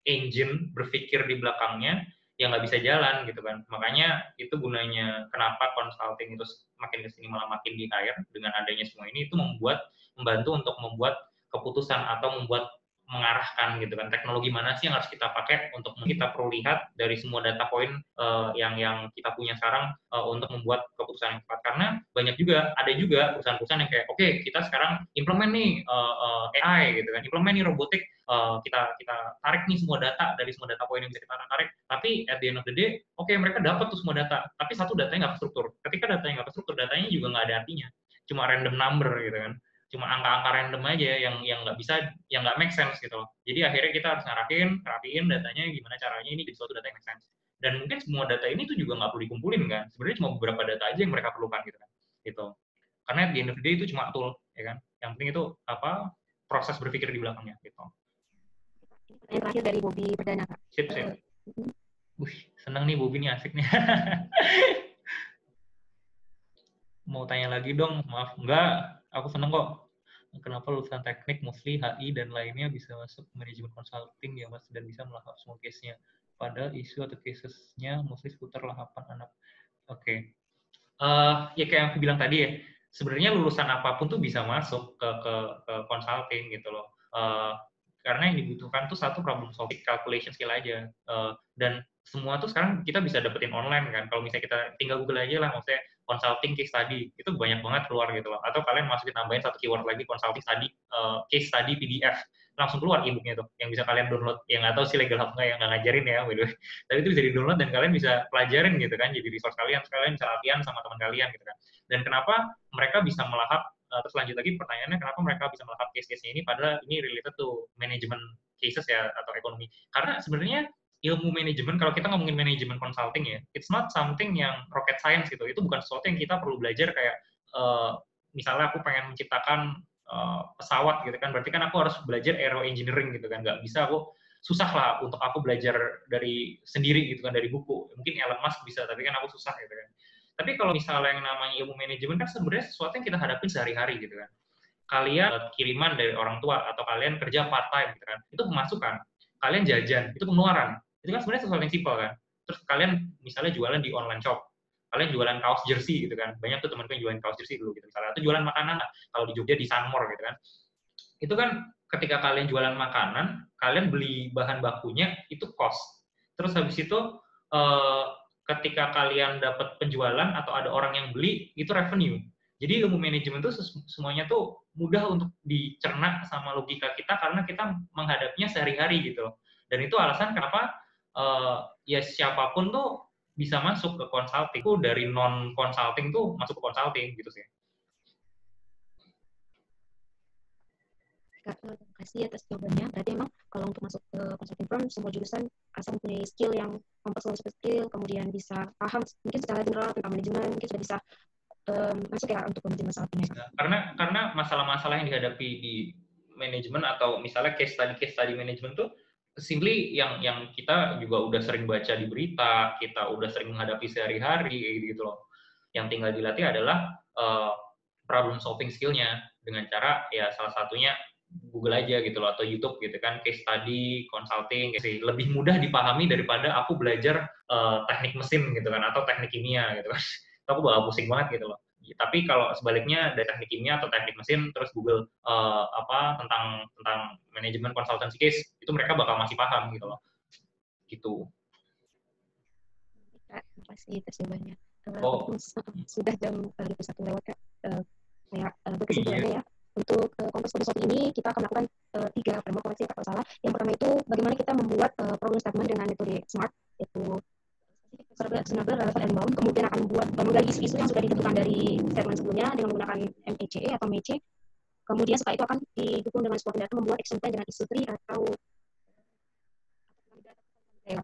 engine berpikir di belakangnya, ya nggak bisa jalan gitu kan. Makanya itu gunanya kenapa consulting itu makin kesini malah makin di-hire dengan adanya semua ini, itu membantu untuk membuat keputusan atau membuat mengarahkan gitu kan, teknologi mana sih yang harus kita pakai untuk kita perlu lihat dari semua data point yang kita punya sekarang untuk membuat keputusan yang tepat. Karena ada juga perusahaan-perusahahan yang kayak oke, kita sekarang implement nih AI gitu kan, implement nih robotik, kita tarik nih semua data dari semua data point yang bisa kita tarik, tapi at the end of the day mereka dapat tuh semua data, tapi satu datanya nggak terstruktur. Ketika datanya nggak terstruktur, datanya juga nggak ada artinya, cuma random number gitu kan, cuma angka-angka random aja yang nggak bisa, yang nggak make sense gitu loh. Jadi akhirnya kita harus rapiin datanya gimana caranya ini jadi suatu data yang make sense. Dan mungkin semua data ini tuh juga nggak perlu dikumpulin kan, sebenarnya cuma beberapa data aja yang mereka perlukan gitu kan, gitu. Karena at the end of the day itu cuma tool, ya kan. Yang penting itu proses berpikir di belakangnya gitu. Yang terakhir dari Bobby Perdana. Sip. Seneng nih Bobby nih, asik nih. Mau tanya lagi dong, maaf. Enggak, aku seneng kok. Kenapa lulusan teknik, mostly HI dan lainnya bisa masuk manajemen consulting ya Mas, dan bisa melahap semua case-nya. Padahal isu atau cases-nya mostly seputar lahapan anak. Oke. Ya kayak yang aku bilang tadi ya, sebenarnya lulusan apapun tuh bisa masuk ke consulting gitu loh. Karena yang dibutuhkan tuh satu problem solving, calculation skill aja. Dan semua tuh sekarang kita bisa dapetin online kan. Kalau misalnya kita tinggal Google aja lah, maksudnya consulting case study, itu banyak banget keluar gitu loh. Atau kalian masukin tambahin satu keyword lagi, consulting study, case study PDF, langsung keluar e-booknya tuh, yang bisa kalian download. Yang nggak tahu sih legal apa nggak, yang nggak ngajarin ya, by the way. Tapi itu bisa di-download dan kalian bisa pelajarin gitu kan, jadi resource kalian bisa latihan sama teman kalian gitu kan. Dan kenapa mereka bisa melahap, terus lanjut lagi pertanyaannya, kenapa mereka bisa melahap case-case ini, padahal ini related to management cases ya, atau ekonomi. Karena sebenarnya ilmu manajemen, kalau kita ngomongin manajemen consulting ya, it's not something yang rocket science gitu. Itu bukan sesuatu yang kita perlu belajar kayak, misalnya aku pengen menciptakan pesawat gitu kan, berarti kan aku harus belajar aero engineering gitu kan. Nggak bisa, susah lah untuk aku belajar dari sendiri gitu kan, dari buku. Mungkin Elon Musk bisa, tapi kan aku susah gitu kan. Tapi kalau misalnya yang namanya ilmu manajemen kan sebenarnya sesuatu yang kita hadapin sehari-hari gitu kan. Kalian kiriman dari orang tua, atau kalian kerja part time gitu kan, itu pemasukan. Kalian jajan, itu pengeluaran. Itu kan sebenarnya sesuatu yang simpel kan. Terus kalian misalnya jualan di online shop, kalian jualan kaos jersey gitu kan. Banyak tuh teman-teman yang jualan kaos jersey dulu gitu misalnya. Atau jualan makanan, kalau di Jogja di Sunmore gitu kan. Itu kan ketika kalian jualan makanan, kalian beli bahan bakunya, itu cost. Terus habis itu ketika kalian dapat penjualan atau ada orang yang beli, itu revenue. Jadi ilmu manajemen itu semuanya tuh mudah untuk dicerna sama logika kita karena kita menghadapinya sehari-hari gitu loh. Dan itu alasan kenapa ya siapapun tuh bisa masuk ke consulting. Itu dari non consulting tuh masuk ke consulting gitu sih. Terima kasih atas jawabannya. Berarti emang kalau untuk masuk ke consulting firm, semua jurusan asal mempunyai skill yang memperluas skill, kemudian bisa paham mungkin secara general tentang manajemen, mungkin sudah bisa masuk ya untuk manajemen consulting. Karena masalah-masalah yang dihadapi di manajemen atau misalnya case study manajemen tuh simply yang kita juga udah sering baca di berita, kita udah sering menghadapi sehari-hari gitu loh. Yang tinggal dilatih adalah problem solving skill-nya dengan cara ya salah satunya Google aja gitu loh, atau YouTube gitu kan, case study, consulting, gitu. Lebih mudah dipahami daripada aku belajar teknik mesin gitu kan, atau teknik kimia gitu kan. Aku bakal pusing banget gitu loh. Tapi kalau sebaliknya dari teknik kimia atau teknik mesin terus Google tentang manajemen consultancy case, itu mereka bakal masih paham gitu loh. Gitu. Terima kasih atas jawabannya. Sudah jam 21 lewat Kak. Kayak berkesimpulannya ya. Untuk konteks filosofi ini kita akan melakukan 3 framework koreksi kalau salah. Yang pertama itu bagaimana kita membuat problem statement dengan metode SMART, yaitu sustainable, relevant, and bound. Kemudian akan menggali isu-isu yang sudah ditentukan dari statement sebelumnya dengan menggunakan MECE atau MECE. Kemudian setelah itu akan didukung dengan sebuah tindakan membuat action plan dengan isu tree atau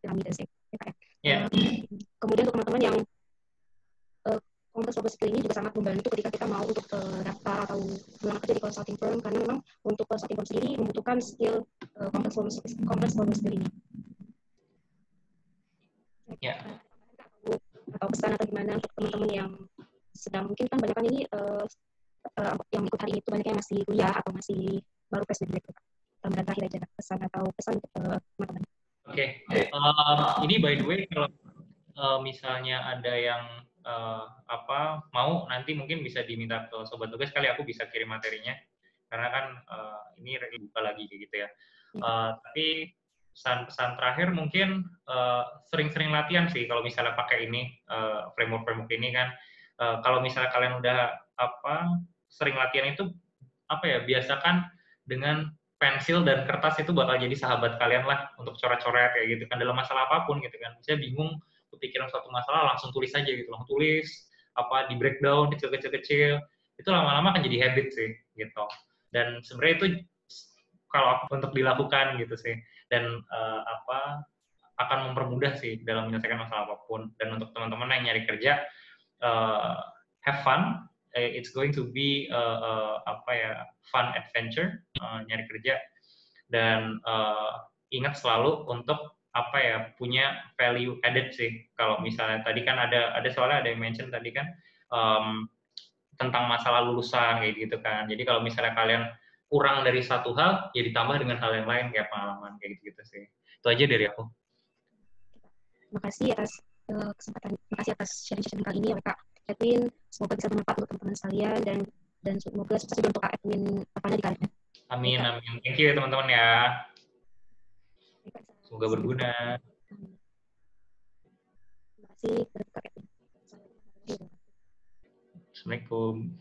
piramida sih. Kemudian untuk teman-teman yang konteks problem skill ini juga sangat membantu ketika kita mau untuk daftar atau melamar kerja di consulting firm, karena memang untuk consulting firm sendiri membutuhkan skill konteks problem skill ini. Atau pesan atau gimana untuk teman-teman yang sedang mungkin kan banyak kan ini yang ikut hari ini itu banyak yang masih kuliah atau masih baru fresh graduate. Teman terakhir aja pesan untuk teman-teman. Oke. Ini by the way kalau misalnya ada yang mau nanti mungkin bisa diminta ke sobat tugas, kali aku bisa kirim materinya karena kan ini buka lagi gitu ya. Tapi pesan-pesan terakhir mungkin sering-sering latihan sih kalau misalnya pakai ini framework ini kan. Kalau misalnya kalian udah sering latihan itu biasakan dengan pensil dan kertas itu bakal jadi sahabat kalian lah untuk coret-coret kayak gitu kan dalam masalah apapun gitu kan. Misalnya bingung kepikiran suatu masalah langsung tulis aja gitu, langsung tulis di breakdown kecil-kecil itu lama-lama akan jadi habit sih gitu. Dan sebenarnya itu kalau untuk dilakukan gitu sih dan akan mempermudah sih dalam menyelesaikan masalah apapun. Dan untuk teman-teman yang nyari kerja have fun. It's going to be fun adventure nyari kerja dan ingat selalu untuk punya value added sih. Kalau misalnya tadi kan ada soalnya ada yang mention tadi kan tentang masalah lulusan kayak gitu kan. Jadi kalau misalnya kalian kurang dari satu hal ya ditambah dengan hal yang lain kayak pengalaman kayak gitu sih. Itu aja dari aku. Terima kasih atas kesempatan, terima kasih atas sharing kali ini ya Kak Edwin. Semoga bisa bermanfaat untuk teman-teman sekalian dan semoga sukses juga untuk Kak Edwin di karirnya. Amin, amin. Thank you ya teman-teman ya. Semoga berguna. Terima kasih. Assalamualaikum.